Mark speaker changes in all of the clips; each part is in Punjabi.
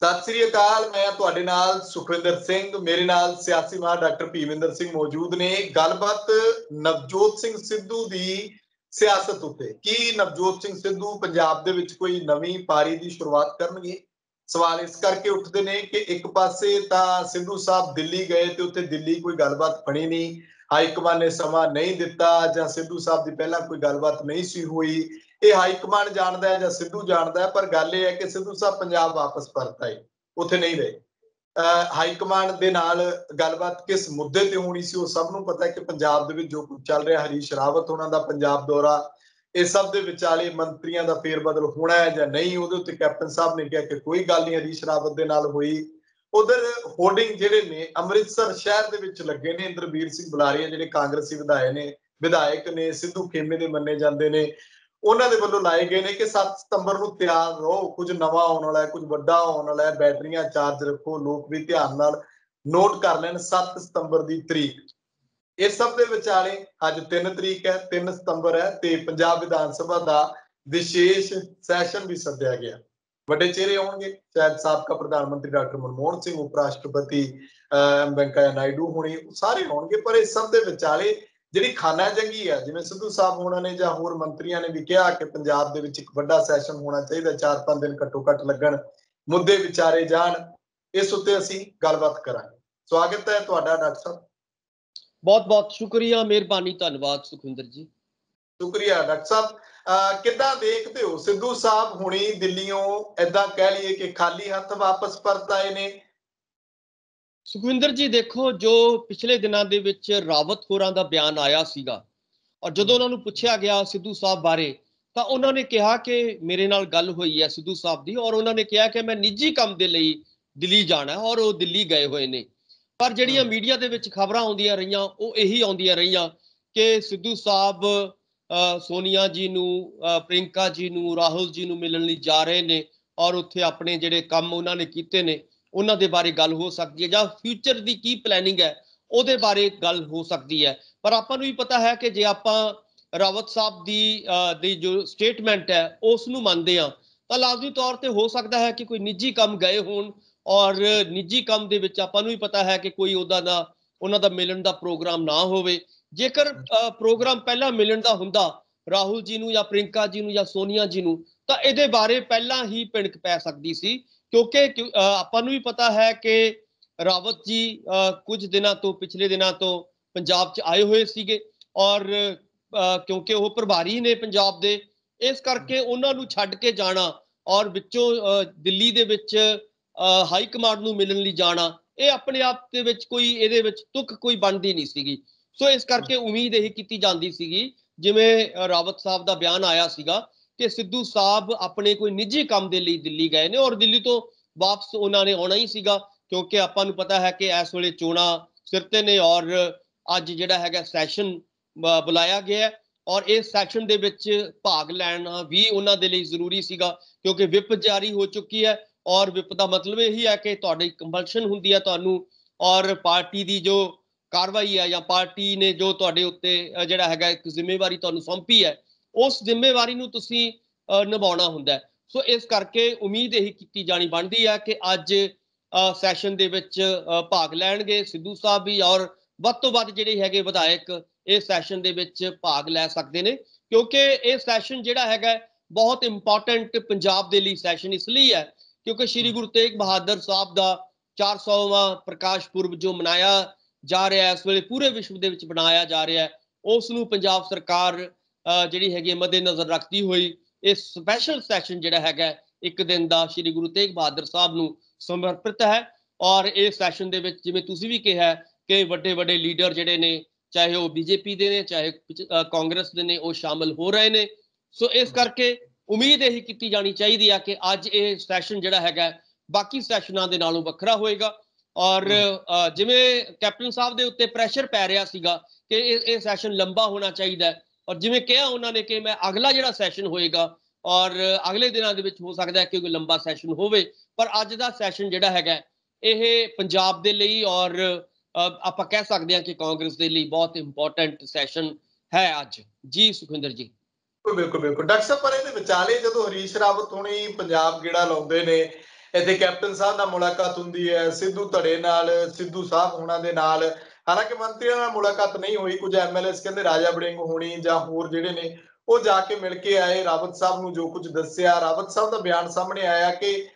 Speaker 1: सत श्री अकाल। मैं तुहाडे नाल सुखविंदर सिंह, मेरे नाल सियासी माहर डॉक्टर भीविंदर सिंह मौजूद ने। गलबात नवजोत सिंह सिद्धू दी सियासत उत्ते कि नवजोत सिंह सिद्धू पंजाब दे विच कोई नवीं पारी की शुरुआत करनगे। सवाल इस करके उठते ने कि एक पासे तां सिद्धू साहब दिल्ली गए तो उत्थे दिल्ली कोई गलबात बनी नहीं, हाईकमान ने समा नहीं दिता जां सिद्धू साहब की पहला कोई गलबात नहीं सी हुई। ये हाईकमान जानता है जां सिद्धू जानता है, पर गल ये है कि सिद्धू साहब पंजाब वापस परत आए, उत्थे नहीं रहे। हाईकमान दे नाल गलबात किस मुद्दे ते होनी सी, वो सब नूं पता है कि पंजाब दे विच जो कुछ चल रहा, हरीश रावत होना दा पंजाब दौरा, इस सब दे विचाले मंत्रियों का फेरबदल होना है या नहीं, उहदे उत्ते कैप्टन साहब ने कहा कि कोई गल नहीं हरीश रावत दे नाल हुई। उधर होर्डिंग जिहड़े ने अमृतसर शहर दे विच लगे ने, इंद्रवीर सिंह बुलारिया जिहड़े कांग्रेसी विधायक ने सिद्धू खेमे दे मन्ने जांदे ने, उन्हां दे वल्लों लाए गए ने कि 7 सितंबर नूं तैयार रहो, कुछ नवा आउण वाला है, कुछ वड्डा आउण वाला है, बैटरियां चार्ज रखो, लोग भी ध्यान नाल नोट कर लैण 7 सितंबर की तरीक। इस सब दे विचाले अज 3 तरीक है, 3 सितंबर है, ते पंजाब विधान सभा का विशेष सैशन भी सद्या गया। बड़े चेहरे आउणगे, शायद साबका प्रधानमंत्री डॉक्टर मनमोहन सिंह, उपराष्ट्रपति वेंकैया नायडू होनी, सारे आउणगे। पर इस सब दे विचाले जिहड़ी खाना जंगी है, जिवें सिद्धू साहब होना ने जां होर मंत्रियों ने भी कहा कि पंजाब दे विच एक वड्डा सैशन होना चाहिए, 4-5 दिन घट्टो घट्ट लगण, मुद्दे विचारे जाण। इस उत्ते असीं गलबात करांगे। स्वागत है तुहाडा डॉक्टर साहब।
Speaker 2: बहुत बहुत शुक्रिया, मेहरबानी, धन्यवाद सुखविंदर जी।
Speaker 1: शुक्रिया डॉक्टर साहब। किद्दां देखते हो सिद्धू साहब हुणी दिल्लीओं ऐदां कह लीए कि खाली हथ वापस परत आए ने?
Speaker 2: सुखविंदर जी देखो, जो पिछले दिनों ਦੇ ਵਿੱਚ ਰਾਵਤ ਹੋਰਾਂ ਦਾ ਬਿਆਨ ਆਇਆ ਸੀਗਾ ਔਰ ਜਦੋਂ ਉਹਨਾਂ ਨੂੰ ਪੁੱਛਿਆ ਗਿਆ ਸਿੱਧੂ ਸਾਹਿਬ ਬਾਰੇ ਤਾਂ ਉਹਨਾਂ ਨੇ ਕਿਹਾ ਕਿ ਮੇਰੇ ਨਾਲ ਗੱਲ ਹੋਈ ਹੈ ਸਿੱਧੂ ਸਾਹਿਬ ਦੀ ਔਰ ਉਹਨਾਂ ਨੇ ਕਿਹਾ ਕਿ ਮੈਂ ਨਿੱਜੀ ਕੰਮ ਦੇ ਲਈ ਦਿੱਲੀ ਜਾਣਾ ਔਰ ਉਹ ਦਿੱਲੀ ਗਏ ਹੋਏ ਨੇ। ਪਰ ਜਿਹੜੀਆਂ ਮੀਡੀਆ ਦੇ ਵਿੱਚ ਖਬਰਾਂ ਆਉਂਦੀਆਂ ਰਹੀਆਂ ਉਹ ਇਹੀ ਆਉਂਦੀਆਂ ਰਹੀਆਂ ਕਿ ਸਿੱਧੂ ਸਾਹਿਬ ਸੋਨੀਆ ਜੀ ਨੂੰ, ਪ੍ਰਿੰਕਾ ਜੀ ਨੂੰ, ਰਾਹੁਲ ਜੀ ਨੂੰ ਮਿਲਣ ਲਈ ਜਾ ਰਹੇ ਨੇ ਔਰ ਉੱਥੇ ਆਪਣੇ ਜਿਹੜੇ ਕੰਮ ਉਹਨਾਂ ਨੇ ਕੀਤੇ ਨੇ ਉਹਨਾਂ ਦੇ ਬਾਰੇ ਗੱਲ ਹੋ ਸਕਦੀ ਹੈ ਜਾਂ ਫਿਊਚਰ ਦੀ ਕੀ ਪਲੈਨਿੰਗ ਹੈ ਉਹਦੇ ਬਾਰੇ ਗੱਲ ਹੋ ਸਕਦੀ ਹੈ। ਪਰ ਆਪਾਂ ਨੂੰ ਵੀ ਪਤਾ ਹੈ ਕਿ ਜੇ ਆਪਾਂ ਰਾਵਤ ਸਾਹਿਬ ਦੀ ਜੋ ਸਟੇਟਮੈਂਟ ਹੈ ਉਸ ਨੂੰ ਮੰਨਦੇ ਹਾਂ ਤਾਂ ਲਾਜ਼ਮੀ ਤੌਰ ਤੇ ਹੋ ਸਕਦਾ ਹੈ ਕਿ ਕੋਈ ਨਿੱਜੀ ਕੰਮ ਗਏ ਹੋਣ ਔਰ ਨਿੱਜੀ ਕੰਮ ਦੇ ਵਿੱਚ ਆਪਾਂ ਨੂੰ ਵੀ ਪਤਾ ਹੈ ਕਿ ਕੋਈ ਉਹਨਾਂ ਦਾ ਮਿਲਣ ਦਾ ਪ੍ਰੋਗਰਾਮ ਨਾ ਹੋਵੇ। ਜੇਕਰ ਪ੍ਰੋਗਰਾਮ ਪਹਿਲਾਂ ਮਿਲਣ ਦਾ ਹੁੰਦਾ ਰਾਹੁਲ ਜੀ ਨੂੰ ਜਾਂ ਪ੍ਰਿੰਕਾ ਜੀ ਨੂੰ ਜਾਂ ਸੋਨੀਆ ਜੀ ਨੂੰ ਤਾਂ ਇਹਦੇ ਬਾਰੇ ਪਹਿਲਾਂ ਹੀ ਭਿਣਕ ਪੈ ਸਕਦੀ ਸੀ, ਕਿਉਂਕਿ ਆਪਾਂ ਨੂੰ ਵੀ ਪਤਾ ਹੈ ਕਿ ਰਾਵਤ ਜੀ ਕੁਝ ਦਿਨਾਂ ਤੋਂ, ਪਿਛਲੇ ਦਿਨਾਂ ਤੋਂ ਪੰਜਾਬ 'ਚ ਆਏ ਹੋਏ ਸੀਗੇ ਔਰ ਕਿਉਂਕਿ ਉਹ ਪ੍ਰਭਾਰੀ ਨੇ ਪੰਜਾਬ ਦੇ, ਇਸ ਕਰਕੇ ਉਹਨਾਂ ਨੂੰ ਛੱਡ ਕੇ ਜਾਣਾ ਔਰ ਵਿੱਚੋਂ ਦਿੱਲੀ ਦੇ ਵਿੱਚ ਹਾਈ ਕਮਾਂਡ ਨੂੰ ਮਿਲਣ ਲਈ ਜਾਣਾ, ਇਹ ਆਪਣੇ ਆਪ ਦੇ ਵਿੱਚ ਕੋਈ ਇਹਦੇ ਵਿੱਚ ਤੁਕ ਕੋਈ ਬਣਦੀ ਨਹੀਂ ਸੀਗੀ। ਸੋ ਇਸ ਕਰਕੇ ਉਮੀਦ ਇਹ ਕੀਤੀ ਜਾਂਦੀ ਸੀਗੀ, ਜਿਵੇਂ ਰਾਵਤ ਸਾਹਿਬ ਦਾ ਬਿਆਨ ਆਇਆ ਸੀਗਾ ਕਿ ਸਿੱਧੂ ਸਾਹਿਬ ਆਪਣੇ ਕੋਈ ਨਿੱਜੀ ਕੰਮ ਦੇ ਲਈ ਦਿੱਲੀ ਗਏ ਨੇ ਔਰ ਦਿੱਲੀ ਤੋਂ ਵਾਪਸ ਉਹਨਾਂ ਨੇ ਆਉਣਾ ਹੀ ਸੀਗਾ, ਕਿਉਂਕਿ ਆਪਾਂ ਨੂੰ ਪਤਾ ਹੈ ਕਿ ਇਸ ਵੇਲੇ ਚੋਣਾਂ ਸਿਰ ਤੇ ਨੇ ਔਰ ਅੱਜ ਜਿਹੜਾ ਹੈਗਾ ਸੈਸ਼ਨ ਬੁਲਾਇਆ ਗਿਆ ਔਰ ਇਸ ਸੈਸ਼ਨ ਦੇ ਵਿੱਚ ਭਾਗ ਲੈਣਾ ਵੀ ਉਹਨਾਂ ਦੇ ਲਈ ਜ਼ਰੂਰੀ ਸੀਗਾ, ਕਿਉਂਕਿ ਵਿਪ ਜਾਰੀ ਹੋ ਚੁੱਕੀ ਹੈ ਔਰ ਵਿਪ ਦਾ ਮਤਲਬ ਇਹੀ ਹੈ ਕਿ ਤੁਹਾਡੀ ਕੰਪਲਸ਼ਨ ਹੁੰਦੀ ਹੈ ਤੁਹਾਨੂੰ ਔਰ ਪਾਰਟੀ ਦੀ ਜੋ ਕਾਰਵਾਈ ਹੈ ਜਾਂ ਪਾਰਟੀ ਨੇ ਜੋ ਤੁਹਾਡੇ ਉੱਤੇ ਜਿਹੜਾ ਹੈਗਾ ਇੱਕ ਜ਼ਿੰਮੇਵਾਰੀ ਤੁਹਾਨੂੰ ਸੌਂਪੀ ਹੈ ਉਸ ਜ਼ਿੰਮੇਵਾਰੀ ਨੂੰ ਤੁਸੀਂ ਨਿਭਾਉਣਾ ਹੁੰਦਾ। ਸੋ ਇਸ ਕਰਕੇ ਉਮੀਦ ਇਹੀ ਕੀਤੀ ਜਾਣੀ ਬਣਦੀ ਹੈ ਕਿ ਅੱਜ ਸੈਸ਼ਨ ਦੇ ਵਿੱਚ ਭਾਗ ਲੈਣਗੇ ਸਿੱਧੂ ਸਾਹਿਬ ਵੀ ਔਰ ਵੱਧ ਤੋਂ ਵੱਧ ਜਿਹੜੇ ਹੈਗੇ ਵਿਧਾਇਕ ਇਸ ਸੈਸ਼ਨ ਦੇ ਵਿੱਚ ਭਾਗ ਲੈ ਸਕਦੇ ਨੇ, ਕਿਉਂਕਿ ਇਹ ਸੈਸ਼ਨ ਜਿਹੜਾ ਹੈਗਾ ਬਹੁਤ ਇੰਪੋਰਟੈਂਟ ਪੰਜਾਬ ਦੇ ਲਈ ਸੈਸ਼ਨ ਇਸ ਲਈ ਹੈ ਕਿਉਂਕਿ ਸ਼੍ਰੀ ਗੁਰੂ ਤੇਗ ਬਹਾਦਰ ਸਾਹਿਬ ਦਾ 400ਵਾਂ ਪ੍ਰਕਾਸ਼ ਪੁਰਬ ਜੋ ਮਨਾਇਆ ਜਾ ਰਿਹਾ ਇਸ ਵੇਲੇ ਪੂਰੇ ਵਿਸ਼ਵ ਦੇ ਵਿੱਚ ਮਨਾਇਆ ਜਾ ਰਿਹਾ, ਉਸ ਨੂੰ ਪੰਜਾਬ ਸਰਕਾਰ ਜਿਹੜੀ ਹੈਗੀ ਮੱਦੇ ਨਜ਼ਰ ਰੱਖਦੀ ਹੋਈ ਇਹ ਸਪੈਸ਼ਲ ਸੈਸ਼ਨ ਜਿਹੜਾ ਹੈਗਾ ਇੱਕ ਦਿਨ ਦਾ ਸ਼੍ਰੀ ਗੁਰੂ ਤੇਗ ਬਹਾਦਰ ਸਾਹਿਬ ਨੂੰ ਸਮਰਪਿਤ ਹੈ। ਔਰ ਇਸ ਸੈਸ਼ਨ ਦੇ ਵਿੱਚ ਜਿਵੇਂ ਤੁਸੀਂ ਵੀ ਕਿਹਾ ਕਿ ਵੱਡੇ ਵੱਡੇ ਲੀਡਰ ਜਿਹੜੇ ਨੇ, ਚਾਹੇ ਉਹ ਬੀਜੇਪੀ ਦੇ ਨੇ ਚਾਹੇ ਕਾਂਗਰਸ ਦੇ ਨੇ, ਉਹ ਸ਼ਾਮਲ ਹੋ ਰਹੇ ਨੇ। ਸੋ ਇਸ ਕਰਕੇ ਉਮੀਦ ਇਹੀ ਕੀਤੀ ਜਾਣੀ ਚਾਹੀਦੀ ਆ ਕਿ ਅੱਜ ਇਹ ਸੈਸ਼ਨ ਜਿਹੜਾ ਹੈਗਾ ਬਾਕੀ ਸੈਸ਼ਨਾਂ ਦੇ ਨਾਲੋਂ ਵੱਖਰਾ ਹੋਏਗਾ ਔਰ ਜਿਵੇਂ ਕੈਪਟਨ ਸਾਹਿਬ ਦੇ ਉੱਤੇ ਪ੍ਰੈਸ਼ਰ ਪੈ ਰਿਹਾ ਸੀਗਾ ਕਿ ਇਹ ਸੈਸ਼ਨ ਲੰਬਾ ਹੋਣਾ ਚਾਹੀਦਾ ਹੈ ਔਰ ਜਿਵੇਂ ਕਿਹਾ ਉਹਨਾਂ ਨੇ ਕਿ ਮੈਂ ਅਗਲਾ ਜਿਹੜਾ ਸੈਸ਼ਨ ਹੋਏਗਾ ਔਰ ਅਗਲੇ ਦਿਨਾਂ ਦੇ ਵਿੱਚ ਹੋ ਸਕਦਾ ਹੈ ਕਿ ਕੋਈ ਲੰਬਾ ਸੈਸ਼ਨ ਹੋਵੇ, ਪਰ ਅੱਜ ਦਾ ਸੈਸ਼ਨ ਜਿਹੜਾ ਹੈਗਾ ਇਹ ਪੰਜਾਬ ਦੇ ਲਈ ਔਰ ਆਪਾਂ ਕਹਿ ਸਕਦੇ ਹਾਂ ਕਿ ਕਾਂਗਰਸ ਦੇ ਲਈ ਬਹੁਤ ਇੰਪੋਰਟੈਂਟ ਸੈਸ਼ਨ ਹੈ ਅੱਜ। ਜੀ ਸੁਖਵਿੰਦਰ ਜੀ।
Speaker 1: ਬਿਲਕੁਲ ਬਿਲਕੁਲ ਡਾਕਟਰ ਸਾਹਿਬ, ਪਰ ਇਹਦੇ ਵਿਚਾਲੇ ਜਦੋਂ ਹਰੀਸ਼ ਰਾਵਤ ਹੁਣੀ ਪੰਜਾਬ ਗੇੜਾ ਲਾਉਂਦੇ ਨੇ ਇੱਥੇ ਕੈਪਟਨ ਸਾਹਿਬ ਨਾਲ ਮੁਲਾਕਾਤ ਹੁੰਦੀ ਹੈ, ਸਿੱਧੂ ਧੜੇ ਨਾਲ, ਸਿੱਧੂ ਸਾਹਿਬ ਹੋਣਾ ਦੇ ਨਾਲ। ਹਾਲਾਂਕਿ ਮੰਤਰੀਆਂ ਨਾਲ ਮੁਲਾਕਾਤ ਨਹੀਂ ਹੋਈ, ਕੁਝ ਐਮਐਲਏਸ ਕਹਿੰਦੇ ਰਾਜਾ ਵੜਿੰਗ ਹੋਣੀ ਜਾਂ ਹੋਰ ਜਿਹੜੇ ਨੇ ਉਹ ਜਾ ਕੇ ਮਿਲ ਕੇ ਆਏ, ਰਾਵਤ ਸਾਹਿਬ ਨੂੰ ਜੋ ਕੁਝ ਦੱਸਿਆ। ਰਾਵਤ ਸਾਹਿਬ ਦਾ ਬਿਆਨ ਸਾਹਮਣੇ ਆਇਆ ਕਿ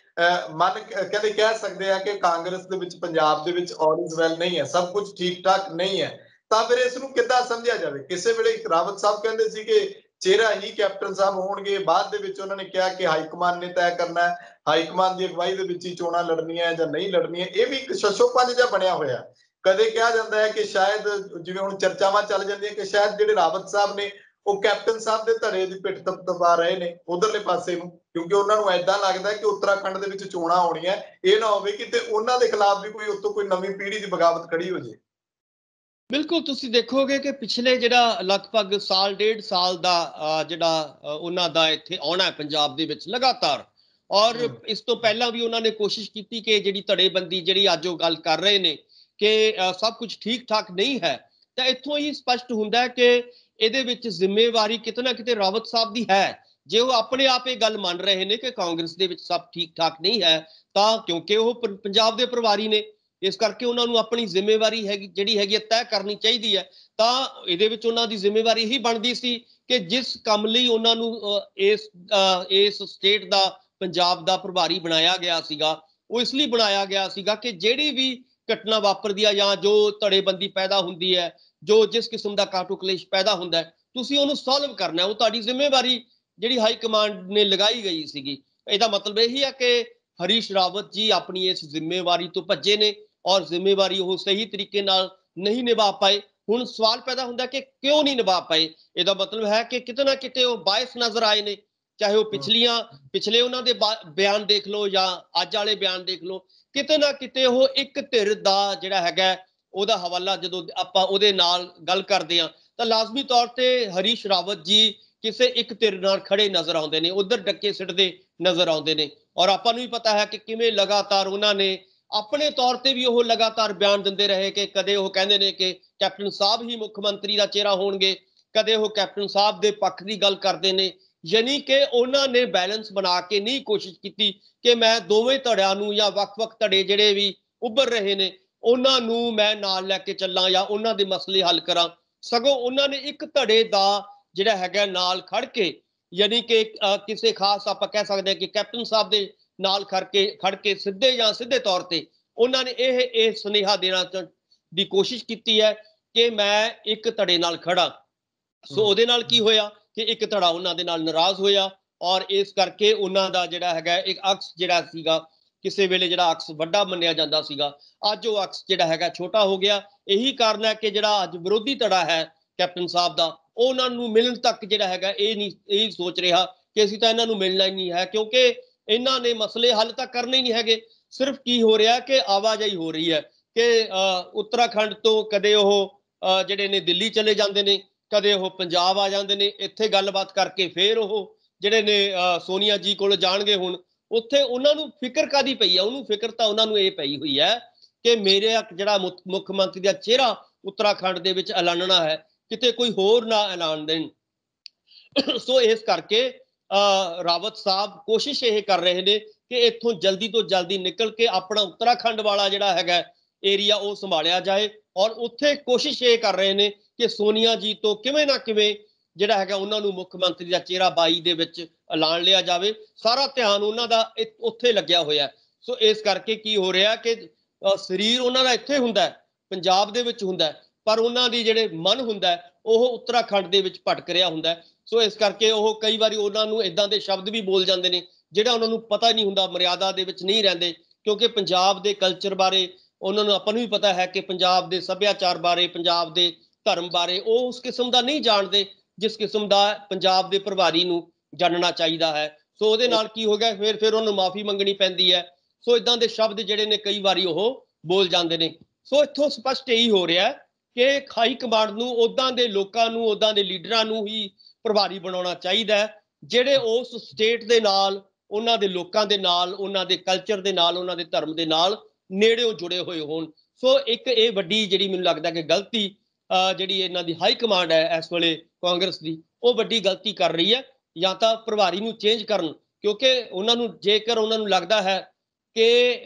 Speaker 1: ਮਨ ਕਹਿੰਦੇ ਕਹਿ ਸਕਦੇ ਆ ਕਿ ਕਾਂਗਰਸ ਦੇ ਵਿੱਚ ਪੰਜਾਬ ਦੇ ਵਿੱਚ ਆਲ ਇਜ਼ ਵੈਲ ਨਹੀਂ ਹੈ, ਸਭ ਕੁਝ ਠੀਕ ਠਾਕ ਨਹੀਂ ਹੈ। ਤਾਂ ਫਿਰ ਇਸ ਨੂੰ ਕਿੱਦਾਂ ਸਮਝਿਆ ਜਾਵੇ? ਕਿਸੇ ਵੇਲੇ ਇੱਕ ਰਾਵਤ ਸਾਹਿਬ ਕਹਿੰਦੇ ਸੀ ਕਿ ਚਿਹਰਾ ਹੀ ਕੈਪਟਨ ਸਾਹਿਬ ਹੋਣਗੇ, ਬਾਅਦ ਦੇ ਵਿੱਚ ਉਹਨਾਂ ਨੇ ਕਿਹਾ ਕਿ ਹਾਈਕਮਾਨ ਨੇ ਤੈਅ ਕਰਨਾ ਹੈ, ਹਾਈਕਮਾਨ ਦੀ ਅਗਵਾਈ ਦੇ ਵਿੱਚ ਹੀ ਚੋਣਾਂ ਲੜਨੀਆਂ ਜਾਂ ਨਹੀਂ ਲੜਨੀਆਂ। ਇਹ ਵੀ ਇੱਕ ਸ਼ਸ਼ੋਪੰਜ ਜਿਹਾ ਬਣਿਆ ਹੋਇਆ। ਕਦੇ ਕਿਹਾ ਜਾਂਦਾ ਹੈ ਕਿ ਸ਼ਾਇਦ ਜਿਵੇਂ ਹੁਣ ਚਰਚਾਵਾਂ ਚੱਲ ਜਾਂਦੀਆਂ ਕਿ ਸ਼ਾਇਦ ਜਿਹੜੇ ਰਾਵਤ ਸਾਹਿਬ ਨੇ ਉਹ ਕੈਪਟਨ ਸਾਹਿਬ ਦੇ ਧੜੇ ਦੀ ਪਿੱਠ ਦਬਾ ਰਹੇ ਨੇ ਉਧਰਲੇ ਪਾਸੇ ਨੂੰ, ਕਿਉਂਕਿ ਉਹਨਾਂ ਨੂੰ ਏਦਾਂ ਲੱਗਦਾ ਕਿ ਉੱਤਰਾਖੰਡ ਦੇ ਵਿੱਚ ਚੋਣਾਂ ਆਉਣੀਆਂ, ਇਹ ਨਾ ਹੋਵੇ ਕਿ ਉਹਨਾਂ ਦੇ ਖਿਲਾਫ ਵੀ ਕੋਈ ਉੱਤੋਂ ਕੋਈ ਨਵੀਂ ਪੀੜ੍ਹੀ ਦੀ ਬਗਾਵਤ ਖੜੀ ਹੋ ਜੇ।
Speaker 2: ਬਿਲਕੁਲ, ਤੁਸੀਂ ਦੇਖੋਗੇ ਕਿ ਪਿਛਲੇ ਜਿਹੜਾ ਲਗਭਗ ਸਾਲ ਡੇਢ ਸਾਲ ਦਾ ਜਿਹੜਾ ਉਹਨਾਂ ਦਾ ਇੱਥੇ ਆਉਣਾ ਹੈ ਪੰਜਾਬ ਦੇ ਵਿੱਚ ਲਗਾਤਾਰ, ਔਰ ਇਸ ਤੋਂ ਪਹਿਲਾਂ ਵੀ ਉਹਨਾਂ ਨੇ ਕੋਸ਼ਿਸ਼ ਕੀਤੀ ਕਿ ਜਿਹੜੀ ਧੜੇਬੰਦੀ ਜਿਹੜੀ ਅੱਜ ਉਹ ਗੱਲ ਕਰ ਰਹੇ ਨੇ ਕਿ ਸਭ ਕੁਝ ਠੀਕ ਠਾਕ ਨਹੀਂ ਹੈ, ਤਾਂ ਇੱਥੋਂ ਹੀ ਸਪਸ਼ਟ ਹੁੰਦਾ ਹੈ ਕਿ ਇਹਦੇ ਵਿੱਚ ਜ਼ਿੰਮੇਵਾਰੀ ਕਿਤੇ ਨਾ ਕਿਤੇ ਰਾਵਤ ਸਾਹਿਬ ਦੀ ਹੈ। ਜੇ ਉਹ ਆਪਣੇ ਆਪ ਇਹ ਗੱਲ ਮੰਨ ਰਹੇ ਨੇ ਕਿ ਕਾਂਗਰਸ ਦੇ ਵਿੱਚ ਸਭ ਠੀਕ ਠਾਕ ਨਹੀਂ ਹੈ, ਤਾਂ ਕਿਉਂਕਿ ਉਹ ਪੰਜਾਬ ਦੇ ਪ੍ਰਵਾਰੀ ਨੇ, ਇਸ ਕਰਕੇ ਉਹਨਾਂ ਨੂੰ ਆਪਣੀ ਜ਼ਿੰਮੇਵਾਰੀ ਹੈਗੀ ਜਿਹੜੀ ਹੈਗੀ ਤੈਅ ਕਰਨੀ ਚਾਹੀਦੀ ਹੈ। ਤਾਂ ਇਹਦੇ ਵਿੱਚ ਉਹਨਾਂ ਦੀ ਜ਼ਿੰਮੇਵਾਰੀ ਹੀ ਬਣਦੀ ਸੀ ਕਿ ਜਿਸ ਕੰਮ ਲਈ ਉਹਨਾਂ ਨੂੰ ਇਸ ਸਟੇਟ ਦਾ ਪੰਜਾਬ ਦਾ ਪ੍ਰਭਾਰੀ ਬਣਾਇਆ ਗਿਆ ਸੀਗਾ, ਉਹ ਇਸ ਲਈ ਬਣਾਇਆ ਗਿਆ ਸੀਗਾ ਕਿ ਜਿਹੜੀ ਵੀ ਘਟਨਾ ਵਾਪਰਦੀ ਆ ਜਾਂ ਜੋ ਧੜੇਬੰਦੀ ਪੈਦਾ ਹੁੰਦੀ ਹੈ, ਜੋ ਜਿਸ ਕਿਸਮ ਦਾ ਕਾਟੋ ਕਲੇਸ਼ ਪੈਦਾ ਹੁੰਦਾ ਹੈ, ਤੁਸੀਂ ਉਹਨੂੰ ਸੋਲਵ ਕਰਨਾ, ਉਹ ਤੁਹਾਡੀ ਜ਼ਿੰਮੇਵਾਰੀ ਜਿਹੜੀ ਹਾਈ ਕਮਾਂਡ ਨੇ ਲਗਾਈ ਗਈ ਸੀਗੀ। ਇਹਦਾ ਮਤਲਬ ਇਹੀ ਹੈ ਕਿ ਹਰੀਸ਼ ਰਾਵਤ ਜੀ ਆਪਣੀ ਇਸ ਜ਼ਿੰਮੇਵਾਰੀ ਤੋਂ ਭੱਜੇ ਨੇ ਔਰ ਜ਼ਿੰਮੇਵਾਰੀ ਉਹ ਸਹੀ ਤਰੀਕੇ ਨਾਲ ਨਹੀਂ ਨਿਭਾ ਪਾਏ। ਹੁਣ ਸਵਾਲ ਪੈਦਾ ਹੁੰਦਾ ਕਿ ਕਿਉਂ ਨਹੀਂ ਨਿਭਾ ਪਾਏ? ਇਹਦਾ ਮਤਲਬ ਹੈ ਕਿ ਕਿਤੇ ਨਾ ਕਿਤੇ ਉਹ ਬਾਇਸ ਨਜ਼ਰ ਆਏ ਨੇ, ਚਾਹੇ ਉਹ ਪਿਛਲੇ ਉਹਨਾਂ ਦੇ ਬਿਆਨ ਦੇਖ ਲਓ ਜਾਂ ਅੱਜ ਵਾਲੇ ਬਿਆਨ ਦੇਖ ਲਓ, ਕਿਤੇ ਨਾ ਕਿਤੇ ਉਹ ਇੱਕ ਧਿਰ ਦਾ ਜਿਹੜਾ ਹੈਗਾ ਉਹਦਾ ਹਵਾਲਾ ਜਦੋਂ ਆਪਾਂ ਉਹਦੇ ਨਾਲ ਗੱਲ ਕਰਦੇ ਹਾਂ ਤਾਂ ਲਾਜ਼ਮੀ ਤੌਰ ਤੇ ਹਰੀਸ਼ ਰਾਵਤ ਜੀ ਕਿਸੇ ਇੱਕ ਧਿਰ ਨਾਲ ਖੜੇ ਨਜ਼ਰ ਆਉਂਦੇ ਨੇ, ਉਧਰ ਡੱਕੇ ਸਿੱਟਦੇ ਨਜ਼ਰ ਆਉਂਦੇ ਨੇ। ਔਰ ਆਪਾਂ ਨੂੰ ਵੀ ਪਤਾ ਹੈ ਕਿ ਕਿਵੇਂ ਲਗਾਤਾਰ ਉਹਨਾਂ ਨੇ ਆਪਣੇ ਤੌਰ ਤੇ ਵੀ ਉਹ ਲਗਾਤਾਰ ਬਿਆਨ ਦਿੰਦੇ ਰਹੇ ਕਿ ਕਦੇ ਉਹ ਕਹਿੰਦੇ ਨੇ ਕਿ ਕੈਪਟਨ ਸਾਹਿਬ ਹੀ ਮੁੱਖ ਮੰਤਰੀ ਦਾ ਚਿਹਰਾ ਹੋਣਗੇ, ਕਦੇ ਉਹ ਕੈਪਟਨ ਸਾਹਿਬ ਦੇ ਪੱਖ ਦੀ ਗੱਲ ਕਰਦੇ ਨੇ। ਯਾਨੀ ਕਿ ਉਹਨਾਂ ਨੇ ਬੈਲੈਂਸ ਬਣਾ ਕੇ ਨਹੀਂ ਕੋਸ਼ਿਸ਼ ਕੀਤੀ ਕਿ ਮੈਂ ਦੋਵੇਂ ਧੜਿਆਂ ਨੂੰ ਜਾਂ ਵੱਖ-ਵੱਖ ਧੜੇ ਜਿਹੜੇ ਵੀ ਉੱਭਰ ਰਹੇ ਨੇ ਉਹਨਾਂ ਨੂੰ ਮੈਂ ਨਾਲ ਲੈ ਕੇ ਚੱਲਾਂ ਜਾਂ ਉਹਨਾਂ ਦੇ ਮਸਲੇ ਹੱਲ ਕਰਾਂ, ਸਗੋਂ ਉਹਨਾਂ ਨੇ ਇੱਕ ਧੜੇ ਦਾ ਜਿਹੜਾ ਹੈਗਾ ਨਾਲ ਖੜ ਕੇ, ਯਾਨੀ ਕਿ ਕਿਸੇ ਖਾਸ ਆਪਾਂ ਕਹਿ ਸਕਦੇ ਹਾਂ ਕਿ ਕੈਪਟਨ ਸਾਹਿਬ ਦੇ ਨਾਲ ਖੜ ਕੇ ਸਿੱਧੇ ਜਾਂ ਸਿੱਧੇ ਤੌਰ ਤੇ ਉਹਨਾਂ ਨੇ ਇਹ ਸੁਨੇਹਾ ਦੇਣਾ ਦੀ ਕੋਸ਼ਿਸ਼ ਕੀਤੀ ਹੈ ਕਿ ਮੈਂ ਇੱਕ ਧੜੇ ਨਾਲ ਖੜਾ। ਸੋ ਉਹਦੇ ਨਾਲ ਕੀ ਹੋਇਆ ਕਿ ਇੱਕ ਧੜਾ ਉਹਨਾਂ ਦੇ ਨਾਲ ਨਾਰਾਜ਼ ਹੋਇਆ ਔਰ ਇਸ ਕਰਕੇ ਉਹਨਾਂ ਦਾ ਜਿਹੜਾ ਹੈਗਾ ਇੱਕ ਅਕਸ ਜਿਹੜਾ ਸੀਗਾ, ਕਿਸੇ ਵੇਲੇ ਜਿਹੜਾ ਅਕਸ ਵੱਡਾ ਮੰਨਿਆ ਜਾਂਦਾ ਸੀਗਾ, ਅੱਜ ਉਹ ਅਕਸ ਜਿਹੜਾ ਹੈਗਾ ਛੋਟਾ ਹੋ ਗਿਆ। ਇਹੀ ਕਾਰਨ ਹੈ ਕਿ ਜਿਹੜਾ ਅੱਜ ਵਿਰੋਧੀ ਧੜਾ ਹੈ ਕੈਪਟਨ ਸਾਹਿਬ ਦਾ, ਉਹ ਉਹਨਾਂ ਨੂੰ ਮਿਲਣ ਤੱਕ ਜਿਹੜਾ ਹੈਗਾ ਇਹ ਸੋਚ ਰਿਹਾ ਕਿ ਅਸੀਂ ਤਾਂ ਇਹਨਾਂ ਨੂੰ ਮਿਲਣਾ ਹੀ ਨਹੀਂ ਹੈ, ਕਿਉਂਕਿ ਇਹਨਾਂ ਨੇ ਮਸਲੇ ਹੱਲ ਤਾਂ ਕਰਨੇ ਹੀ ਨਹੀਂ ਹੈਗੇ। ਸਿਰਫ ਕੀ ਹੋ ਰਿਹਾ ਕਿ ਆਵਾਜਾਈ ਹੋ ਰਹੀ ਹੈ ਕਿ ਉੱਤਰਾਖੰਡ ਤੋਂ ਕਦੇ ਉਹ ਜਿਹੜੇ ਨੇ ਦਿੱਲੀ ਚਲੇ ਜਾਂਦੇ ਨੇ, ਕਦੇ ਉਹ ਪੰਜਾਬ ਆ ਜਾਂਦੇ ਨੇ, ਇੱਥੇ ਗੱਲਬਾਤ ਕਰਕੇ ਫਿਰ ਉਹ ਜਿਹੜੇ ਨੇ ਸੋਨੀਆ ਜੀ ਕੋਲ ਜਾਣਗੇ। ਹੁਣ ਉੱਥੇ ਉਹਨਾਂ ਨੂੰ ਫਿਕਰ ਕਾਦੀ ਪਈ ਹੈ? ਉਹਨੂੰ ਫਿਕਰ ਤਾਂ ਉਹਨਾਂ ਨੂੰ ਇਹ ਪਈ ਹੋਈ ਹੈ ਕਿ ਮੇਰੇ ਜਿਹੜਾ ਮੁੱਖ ਮੰਤਰੀ ਦਾ ਚਿਹਰਾ ਉੱਤਰਾਖੰਡ ਦੇ ਵਿੱਚ ਐਲਾਨਣਾ ਹੈ, ਕਿਤੇ ਕੋਈ ਹੋਰ ਨਾ ਐਲਾਨ ਦੇਣ। ਸੋ ਇਸ ਕਰਕੇ ਰਾਵਤ ਸਾਹਿਬ ਕੋਸ਼ਿਸ਼ ਇਹ ਕਰ ਰਹੇ ਨੇ ਕਿ ਇੱਥੋਂ ਜਲਦੀ ਤੋਂ ਜਲਦੀ ਨਿਕਲ ਕੇ ਆਪਣਾ ਉੱਤਰਾਖੰਡ ਵਾਲਾ ਜਿਹੜਾ ਹੈਗਾ ਏਰੀਆ ਉਹ ਸੰਭਾਲਿਆ ਜਾਏ ਔਰ ਉੱਥੇ ਕੋਸ਼ਿਸ਼ ਇਹ ਕਰ ਰਹੇ ਨੇ ਕਿ ਸੋਨੀਆ ਜੀ ਤੋਂ ਕਿਵੇਂ ਨਾ ਕਿਵੇਂ ਜਿਹੜਾ ਹੈਗਾ ਉਹਨਾਂ ਨੂੰ ਮੁੱਖ ਮੰਤਰੀ ਦਾ ਚਿਹਰਾ 22 ਦੇ ਵਿੱਚ ਐਲਾਨ ਲਿਆ ਜਾਵੇ। ਸਾਰਾ ਧਿਆਨ ਉਹਨਾਂ ਦਾ ਉੱਥੇ ਲੱਗਿਆ ਹੋਇਆ। ਸੋ ਇਸ ਕਰਕੇ ਕੀ ਹੋ ਰਿਹਾ ਕਿ ਸਰੀਰ ਉਹਨਾਂ ਦਾ ਇੱਥੇ ਹੁੰਦਾ, ਪੰਜਾਬ ਦੇ ਵਿੱਚ ਹੁੰਦਾ, ਪਰ ਉਹਨਾਂ ਦੀ ਜਿਹੜੇ ਮਨ ਹੁੰਦਾ ਉਹ ਉੱਤਰਾਖੰਡ ਦੇ ਵਿੱਚ ਭਟਕ ਰਿਹਾ ਹੁੰਦਾ। ਸੋ ਇਸ ਕਰਕੇ ਉਹ ਕਈ ਵਾਰੀ ਉਹਨਾਂ ਨੂੰ ਇਦਾਂ ਦੇ ਸ਼ਬਦ ਵੀ ਬੋਲ ਜਾਂਦੇ ਨੇ ਜਿਹੜਾ ਉਹਨਾਂ ਨੂੰ ਪਤਾ ਨਹੀਂ ਹੁੰਦਾ, ਮਰਿਆਦਾ ਦੇ ਵਿੱਚ ਨਹੀਂ ਰਹਿੰਦੇ, ਕਿਉਂਕਿ ਪੰਜਾਬ ਦੇ ਕਲਚਰ ਬਾਰੇ ਉਹਨਾਂ ਨੂੰ, ਆਪਾਂ ਨੂੰ ਵੀ ਪਤਾ ਹੈ ਕਿ ਪੰਜਾਬ ਦੇ ਸੱਭਿਆਚਾਰ ਬਾਰੇ, ਪੰਜਾਬ ਦੇ ਧਰਮ ਬਾਰੇ ਉਹ ਉਸ ਕਿਸਮ ਦਾ ਨਹੀਂ ਜਾਣਦੇ ਜਿਸ ਕਿਸਮ ਦਾ ਪੰਜਾਬ ਦੇ ਪ੍ਰਭਾਰੀ ਨੂੰ ਜਾਣਨਾ ਚਾਹੀਦਾ ਹੈ। ਸੋ ਉਹਦੇ ਨਾਲ ਕੀ ਹੋ ਗਿਆ, ਫਿਰ ਉਹਨੂੰ ਮਾਫੀ ਮੰਗਣੀ ਪੈਂਦੀ ਹੈ। ਸੋ ਇਦਾਂ ਦੇ ਸ਼ਬਦ ਜਿਹੜੇ ਨੇ ਕਈ ਵਾਰੀ ਉਹ ਬੋਲ ਜਾਂਦੇ ਨੇ। ਸੋ ਇੱਥੋਂ ਸਪਸ਼ਟ ਇਹੀ ਹੋ ਰਿਹਾ ਕਿ ਹਾਈ ਕਮਾਂਡ ਨੂੰ ਉਦਾਂ ਦੇ ਲੋਕਾਂ ਨੂੰ, ਉਦਾਂ ਦੇ ਲੀਡਰਾਂ ਨੂੰ ਹੀ ਪ੍ਰਭਾਰੀ ਬਣਾਉਣਾ ਚਾਹੀਦਾ ਹੈ ਜਿਹੜੇ ਉਸ ਸਟੇਟ ਦੇ ਨਾਲ, ਉਹਨਾਂ ਦੇ ਲੋਕਾਂ ਦੇ ਨਾਲ, ਉਹਨਾਂ ਦੇ ਕਲਚਰ ਦੇ ਨਾਲ, ਉਹਨਾਂ ਦੇ ਧਰਮ ਦੇ ਨਾਲ ਨੇੜਿਓਂ ਜੁੜੇ ਹੋਏ ਹੋਣ। ਸੋ ਇੱਕ ਇਹ ਵੱਡੀ ਜਿਹੜੀ ਮੈਨੂੰ ਲੱਗਦਾ ਕਿ ਗਲਤੀ ਜਿਹੜੀ ਇਹਨਾਂ ਦੀ ਹਾਈ ਕਮਾਂਡ ਹੈ ਇਸ ਵੇਲੇ ਕਾਂਗਰਸ ਦੀ, ਉਹ ਵੱਡੀ ਗਲਤੀ ਕਰ ਰਹੀ ਹੈ। ਜਾਂ ਤਾਂ ਪ੍ਰਭਾਰੀ ਨੂੰ ਚੇਂਜ ਕਰਨ, ਕਿਉਂਕਿ ਉਹਨਾਂ ਨੂੰ ਜੇਕਰ ਉਹਨਾਂ ਨੂੰ ਲੱਗਦਾ ਹੈ ਕਿ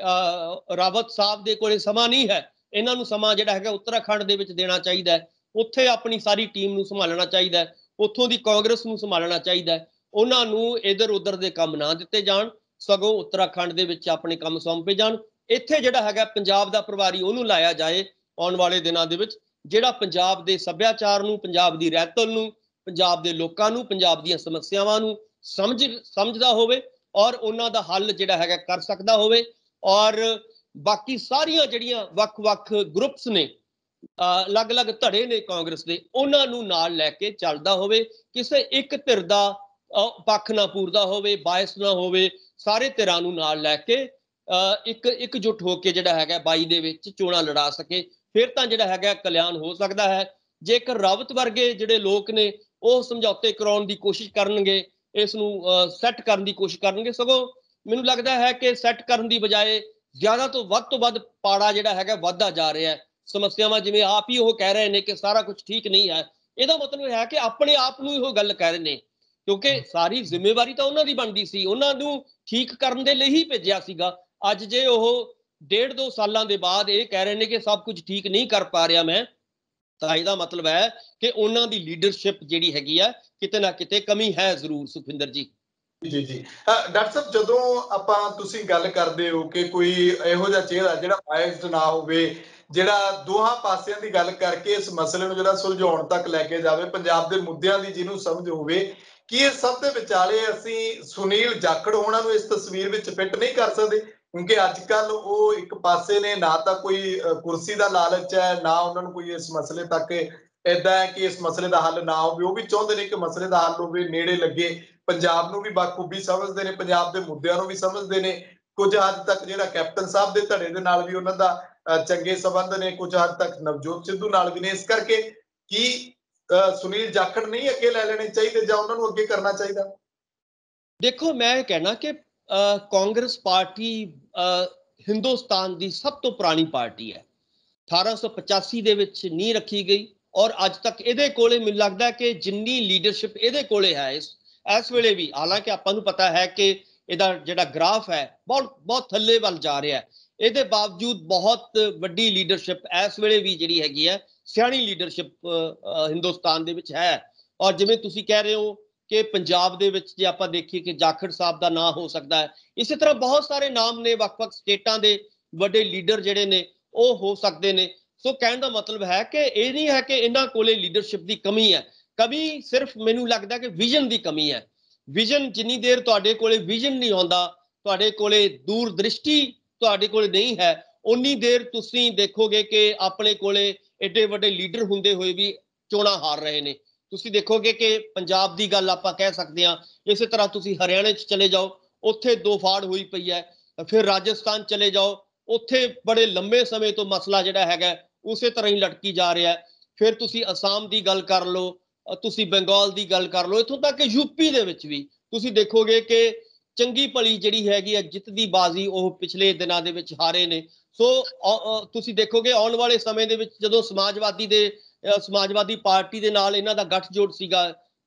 Speaker 2: ਰਾਵਤ ਸਾਹਿਬ ਦੇ ਕੋਲੇ ਸਮਾਂ ਨਹੀਂ ਹੈ, ਇਹਨਾਂ ਨੂੰ ਸਮਾਂ ਜਿਹੜਾ ਹੈਗਾ ਉੱਤਰਾਖੰਡ ਦੇ ਵਿੱਚ ਦੇਣਾ ਚਾਹੀਦਾ ਹੈ, ਉੱਥੇ ਆਪਣੀ ਸਾਰੀ ਟੀਮ ਨੂੰ ਸੰਭਾਲਣਾ ਚਾਹੀਦਾ ਹੈ, ਉੱਥੋਂ ਦੀ ਕਾਂਗਰਸ ਨੂੰ ਸੰਭਾਲਣਾ ਚਾਹੀਦਾ ਹੈ, ਉਹਨਾਂ ਨੂੰ ਇਧਰ ਉਧਰ ਦੇ ਕੰਮ ਨਾ ਦਿੱਤੇ ਜਾਣ, ਸਗੋਂ ਉੱਤਰਾਖੰਡ ਦੇ ਵਿੱਚ ਆਪਣੇ ਕੰਮ ਸੌਂਪੇ ਜਾਣ। ਇੱਥੇ ਜਿਹੜਾ ਹੈਗਾ ਪੰਜਾਬ ਦਾ ਪ੍ਰਭਾਰੀ ਉਹਨੂੰ ਲਾਇਆ ਜਾਏ ਆਉਣ ਵਾਲੇ ਦਿਨਾਂ ਦੇ ਵਿੱਚ, ਜਿਹੜਾ ਪੰਜਾਬ ਦੇ ਸੱਭਿਆਚਾਰ ਨੂੰ, ਪੰਜਾਬ ਦੀ ਰਹਿਤਲ ਨੂੰ, ਪੰਜਾਬ ਦੇ ਲੋਕਾਂ ਨੂੰ, ਪੰਜਾਬ ਦੀਆਂ ਸਮੱਸਿਆਵਾਂ ਨੂੰ ਸਮਝਦਾ ਹੋਵੇ ਔਰ ਉਹਨਾਂ ਦਾ ਹੱਲ ਜਿਹੜਾ ਹੈਗਾ ਕਰ ਸਕਦਾ ਹੋਵੇ। ਔਰ ਬਾਕੀ ਸਾਰੀਆਂ ਜਿਹੜੀਆਂ ਵੱਖ-ਵੱਖ ਗਰੁੱਪਸ ਨੇ, ਅਲੱਗ-ਅਲੱਗ ਧੜੇ ਨੇ ਕਾਂਗਰਸ ਦੇ, ਉਹਨਾਂ ਨੂੰ ਨਾਲ ਲੈ ਕੇ ਚੱਲਦਾ ਹੋਵੇ, ਕਿਸੇ ਇੱਕ ਧਿਰ ਦਾ ਪੱਖ ਨਾ ਪੂਰਦਾ ਹੋਵੇ, ਬਾਇਸ ਨਾ ਹੋਵੇ, ਸਾਰੇ ਧਿਰਾਂ ਨੂੰ ਨਾਲ ਲੈ ਕੇ ਇਕਜੁੱਟ ਹੋ ਕੇ ਜਿਹੜਾ ਹੈਗਾ 22 ਦੇ ਵਿੱਚ ਚੋਣਾਂ ਲੜਾ ਸਕੇ, ਫਿਰ ਤਾਂ ਜਿਹੜਾ ਹੈਗਾ ਕਲਿਆਣ ਹੋ ਸਕਦਾ ਹੈ। ਜੇਕਰ ਰਾਵਤ ਵਰਗੇ ਜਿਹੜੇ ਲੋਕ ਨੇ ਉਹ ਸਮਝੌਤੇ ਕਰਾਉਣ ਦੀ ਕੋਸ਼ਿਸ਼ ਕਰਨਗੇ, ਇਸ ਨੂੰ ਸੈੱਟ ਕਰਨ ਦੀ ਕੋਸ਼ਿਸ਼ ਕਰਨਗੇ, ਸਗੋਂ ਮੈਨੂੰ ਲੱਗਦਾ ਹੈ ਕਿ ਸੈੱਟ ਕਰਨ ਦੀ ਬਜਾਏ ਜ਼ਿਆਦਾ ਤੋਂ ਵੱਧ ਪਾੜਾ ਜਿਹੜਾ ਹੈਗਾ ਵੱਧਦਾ ਜਾ ਰਿਹਾ ਹੈ। ਸਮੱਸਿਆਵਾਂ ਜਿਵੇਂ ਆਪ ਹੀ ਉਹ ਕਹਿ ਰਹੇ ਨੇ ਕਿ ਸਾਰਾ ਕੁਝ ਠੀਕ ਨਹੀਂ ਹੈ, ਇਹਦਾ ਮਤਲਬ ਹੈ ਕਿ ਆਪਣੇ ਆਪ ਨੂੰ ਇਹੋ ਗੱਲ ਕਹਿ ਰਹੇ ਨੇ, ਕਿਉਂਕਿ ਸਾਰੀ ਜ਼ਿੰਮੇਵਾਰੀ ਤਾਂ ਉਹਨਾਂ ਦੀ ਬਣਦੀ ਸੀ, ਉਹਨਾਂ ਨੂੰ ਠੀਕ ਕਰਨ ਦੇ ਲਈ ਹੀ ਭੇਜਿਆ ਸੀਗਾ। ਅੱਜ ਜੇ ਉਹ 1.5-2 ਸਾਲਾਂ ਦੇ ਬਾਅਦ ਇਹ ਕਹਿ ਰਹੇ ਨੇ ਕਿ ਸਭ ਕੁਝ ਠੀਕ ਨਹੀਂ ਕਰ ਪਾ ਰਿਹਾ ਮੈਂ, ਤਾਂ ਇਹਦਾ ਮਤਲਬ ਹੈ ਕਿ ਉਹਨਾਂ ਦੀ ਲੀਡਰਸ਼ਿਪ ਜਿਹੜੀ ਹੈਗੀ ਆ ਕਿਤੇ ਨਾ ਕਿਤੇ ਕਮੀ ਹੈ ਜ਼ਰੂਰ। ਸੁਖਵਿੰਦਰ ਜੀ
Speaker 1: ਜੀ ਡਾਕਟਰ ਸਾਹਿਬ, ਜਦੋਂ ਆਪਾਂ ਤੁਸੀਂ ਗੱਲ ਕਰਦੇ ਹੋ ਕਿ ਕੋਈ ਇਹੋ ਜਿਹਾ ਚਿਹਰਾ ਜਿਹੜਾ ਬਾਇਸਡ ਨਾ ਹੋਵੇ, ਜਿਹੜਾ ਦੋਹਾਂ ਪਾਸਿਆਂ ਦੀ ਗੱਲ ਕਰਕੇ ਇਸ ਮਸਲੇ ਨੂੰ ਜਿਹੜਾ ਸੁਲਝਾਉਣ ਤੱਕ ਲੈ ਕੇ ਜਾਵੇ, ਪੰਜਾਬ ਦੇ ਮੁੱਦਿਆਂ ਦੀ ਜਿਹਨੂੰ ਸਮਝ ਹੋਵੇ, ਕੀ ਇਹ ਸਭ ਦੇ ਵਿਚਾਲੇ ਅਸੀਂ ਸੁਨੀਲ ਜਾਖੜ ਹੋਣਾ ਨੂੰ ਇਸ ਤਸਵੀਰ ਵਿੱਚ ਫਿੱਟ ਨਹੀਂ ਕਰ ਸਕਦੇ? ਕਿਉਂਕਿ ਅੱਜ ਕੱਲ ਉਹ ਇੱਕ ਪਾਸੇ ਨੇ, ਨਾ ਤਾਂ ਕੋਈ ਕੁਰਸੀ ਦਾ ਲਾਲਚ ਹੈ, ਨਾ ਉਹਨਾਂ ਨੂੰ ਕੋਈ ਇਸ ਮਸਲੇ ਤੱਕ ਏਦਾਂ ਹੈ ਕਿ ਇਸ ਮਸਲੇ ਦਾ ਹੱਲ ਨਾ ਹੋਵੇ। ਉਹ ਵੀ ਚਾਹੁੰਦੇ ਨੇ ਕਿ ਮਸਲੇ ਦਾ ਹੱਲ ਹੋਵੇ, ਨੇੜੇ ਲੱਗੇ, ਪੰਜਾਬ ਨੂੰ ਵੀ ਬਾਖੂਬੀ ਸਮਝਦੇ ਨੇ, ਪੰਜਾਬ ਦੇ ਮੁੱਦਿਆਂ ਨੂੰ ਵੀ ਸਮਝਦੇ ਨੇ। ਕੁਝ ਹੱਦ ਤੱਕ ਜਿਹੜਾ ਕੈਪਟਨ ਸਾਹਿਬ ਦੇ ਧੜੇ ਦੇ ਨਾਲ ਵੀ ਉਹਨਾਂ ਦਾ ਚੰਗੇ ਸੰਬੰਧ ਨੇ, ਕੁਝ ਹੱਦ ਤੱਕ ਨਵਜੋਤ ਸਿੱਧੂ ਨਾਲ ਵੀ ਨੇ। ਇਸ ਕਰਕੇ ਕੀ ਸੁਨੀਲ ਜਾਖੜ ਨਹੀਂ ਅੱਗੇ ਲੈ ਲੈਣੇ ਚਾਹੀਦੇ ਜਾਂ ਉਹਨਾਂ ਨੂੰ ਅੱਗੇ ਕਰਨਾ ਚਾਹੀਦਾ?
Speaker 2: ਦੇਖੋ, ਮੈਂ ਇਹ ਕਹਿਣਾ ਕਿ ਕਾਂਗਰਸ ਪਾਰਟੀ ਹਿੰਦੁਸਤਾਨ ਦੀ ਸਭ ਤੋਂ ਪੁਰਾਣੀ ਪਾਰਟੀ ਹੈ। 1885 ਦੇ ਵਿੱਚ ਨੀਂਹ ਰੱਖੀ ਗਈ ਔਰ ਅੱਜ ਤੱਕ ਇਹਦੇ ਕੋਲੇ ਮੈਨੂੰ ਲੱਗਦਾ ਕਿ ਜਿੰਨੀ ਲੀਡਰਸ਼ਿਪ ਇਹਦੇ ਕੋਲੇ ਹੈ ਇਸ ਵੇਲੇ ਵੀ, ਹਾਲਾਂਕਿ ਆਪਾਂ ਨੂੰ ਪਤਾ ਹੈ ਕਿ ਇਹਦਾ ਜਿਹੜਾ ਗ੍ਰਾਫ ਹੈ ਬਹੁਤ ਥੱਲੇ ਵੱਲ ਜਾ ਰਿਹਾ ਹੈ, ਇਹਦੇ ਬਾਵਜੂਦ ਬਹੁਤ ਵੱਡੀ ਲੀਡਰਸ਼ਿਪ ਇਸ ਵੇਲੇ ਵੀ ਜਿਹੜੀ ਹੈਗੀ ਹੈ, ਸਿਆਣੀ ਲੀਡਰਸ਼ਿਪ ਹਿੰਦੁਸਤਾਨ ਦੇ ਵਿੱਚ ਹੈ। ਔਰ ਜਿਵੇਂ ਤੁਸੀਂ ਕਹਿ ਰਹੇ ਹੋ ਕਿ ਪੰਜਾਬ ਦੇ ਵਿੱਚ ਜੇ ਆਪਾਂ ਦੇਖੀਏ ਕਿ ਜਾਖੜ ਸਾਹਿਬ ਦਾ ਨਾਂ ਹੋ ਸਕਦਾ ਹੈ, ਇਸੇ ਤਰ੍ਹਾਂ ਬਹੁਤ ਸਾਰੇ ਨਾਮ ਨੇ, ਵੱਖ-ਵੱਖ ਸਟੇਟਾਂ ਦੇ ਵੱਡੇ ਲੀਡਰ ਜਿਹੜੇ ਨੇ ਉਹ ਹੋ ਸਕਦੇ ਨੇ। ਸੋ ਕਹਿਣ ਦਾ ਮਤਲਬ ਹੈ ਕਿ ਇਹ ਨਹੀਂ ਹੈ ਕਿ ਇਹਨਾਂ ਕੋਲੇ ਲੀਡਰਸ਼ਿਪ ਦੀ ਕਮੀ ਹੈ, ਕਮੀ ਸਿਰਫ ਮੈਨੂੰ ਲੱਗਦਾ ਕਿ ਵਿਜ਼ਨ ਦੀ ਕਮੀ ਹੈ। ਵਿਜ਼ਨ, ਜਿੰਨੀ ਦੇਰ ਤੁਹਾਡੇ ਕੋਲੇ ਵਿਜ਼ਨ ਨਹੀਂ ਆਉਂਦਾ, ਤੁਹਾਡੇ ਕੋਲੇ ਦੂਰ ਦ੍ਰਿਸ਼ਟੀ ਤੁਹਾਡੇ ਕੋਲੇ ਨਹੀਂ ਹੈ, ਉਨੀ ਦੇਰ ਤੁਸੀਂ ਦੇਖੋਗੇ ਕਿ ਆਪਣੇ ਕੋਲੇ ਏਡੇ ਵੱਡੇ ਲੀਡਰ ਹੁੰਦੇ ਹੋਏ ਵੀ ਚੋਣਾਂ ਹਾਰ ਰਹੇ ਨੇ। ਤੁਸੀਂ ਦੇਖੋਗੇ ਕਿ ਪੰਜਾਬ ਦੀ ਗੱਲ ਆਪਾਂ ਕਹਿ ਸਕਦੇ ਹਾਂ, ਇਸੇ ਤਰ੍ਹਾਂ ਤੁਸੀਂ ਹਰਿਆਣੇ 'ਚ ਚਲੇ ਜਾਓ, ਉੱਥੇ ਦੋ ਫਾੜ ਹੋਈ ਪਈ ਹੈ। ਫਿਰ ਰਾਜਸਥਾਨ ਚਲੇ ਜਾਓ, ਉੱਥੇ ਬੜੇ ਲੰਬੇ ਸਮੇਂ ਤੋਂ ਮਸਲਾ ਜਿਹੜਾ ਹੈਗਾ ਉਸੇ ਤਰ੍ਹਾਂ ਹੀ ਲਟਕੀ ਜਾ ਰਿਹਾ। ਫਿਰ ਤੁਸੀਂ ਅਸਾਮ ਦੀ ਗੱਲ ਕਰ ਲਓ, ਤੁਸੀਂ ਬੰਗਾਲ ਦੀ ਗੱਲ ਕਰ ਲਓ, ਇੱਥੋਂ ਤੱਕ ਕਿ ਯੂਪੀ ਦੇ ਵਿੱਚ ਵੀ ਤੁਸੀਂ ਦੇਖੋਗੇ ਕਿ ਚੰਗੀ ਭਲੀ ਜਿਹੜੀ ਹੈਗੀ ਹੈ ਜਿੱਤ ਦੀ ਬਾਜ਼ੀ ਉਹ ਪਿਛਲੇ ਦਿਨਾਂ ਦੇ ਵਿੱਚ ਹਾਰੇ ਨੇ। ਸੋ ਤੁਸੀਂ ਦੇਖੋਗੇ ਆਉਣ ਵਾਲੇ ਸਮੇਂ ਦੇ ਵਿੱਚ ਜਦੋਂ ਸਮਾਜਵਾਦੀ ਪਾਰਟੀ ਦੇ ਨਾਲ ਇਹਨਾਂ ਦਾ ਗੱਠਜੋੜ ਸੀਗਾ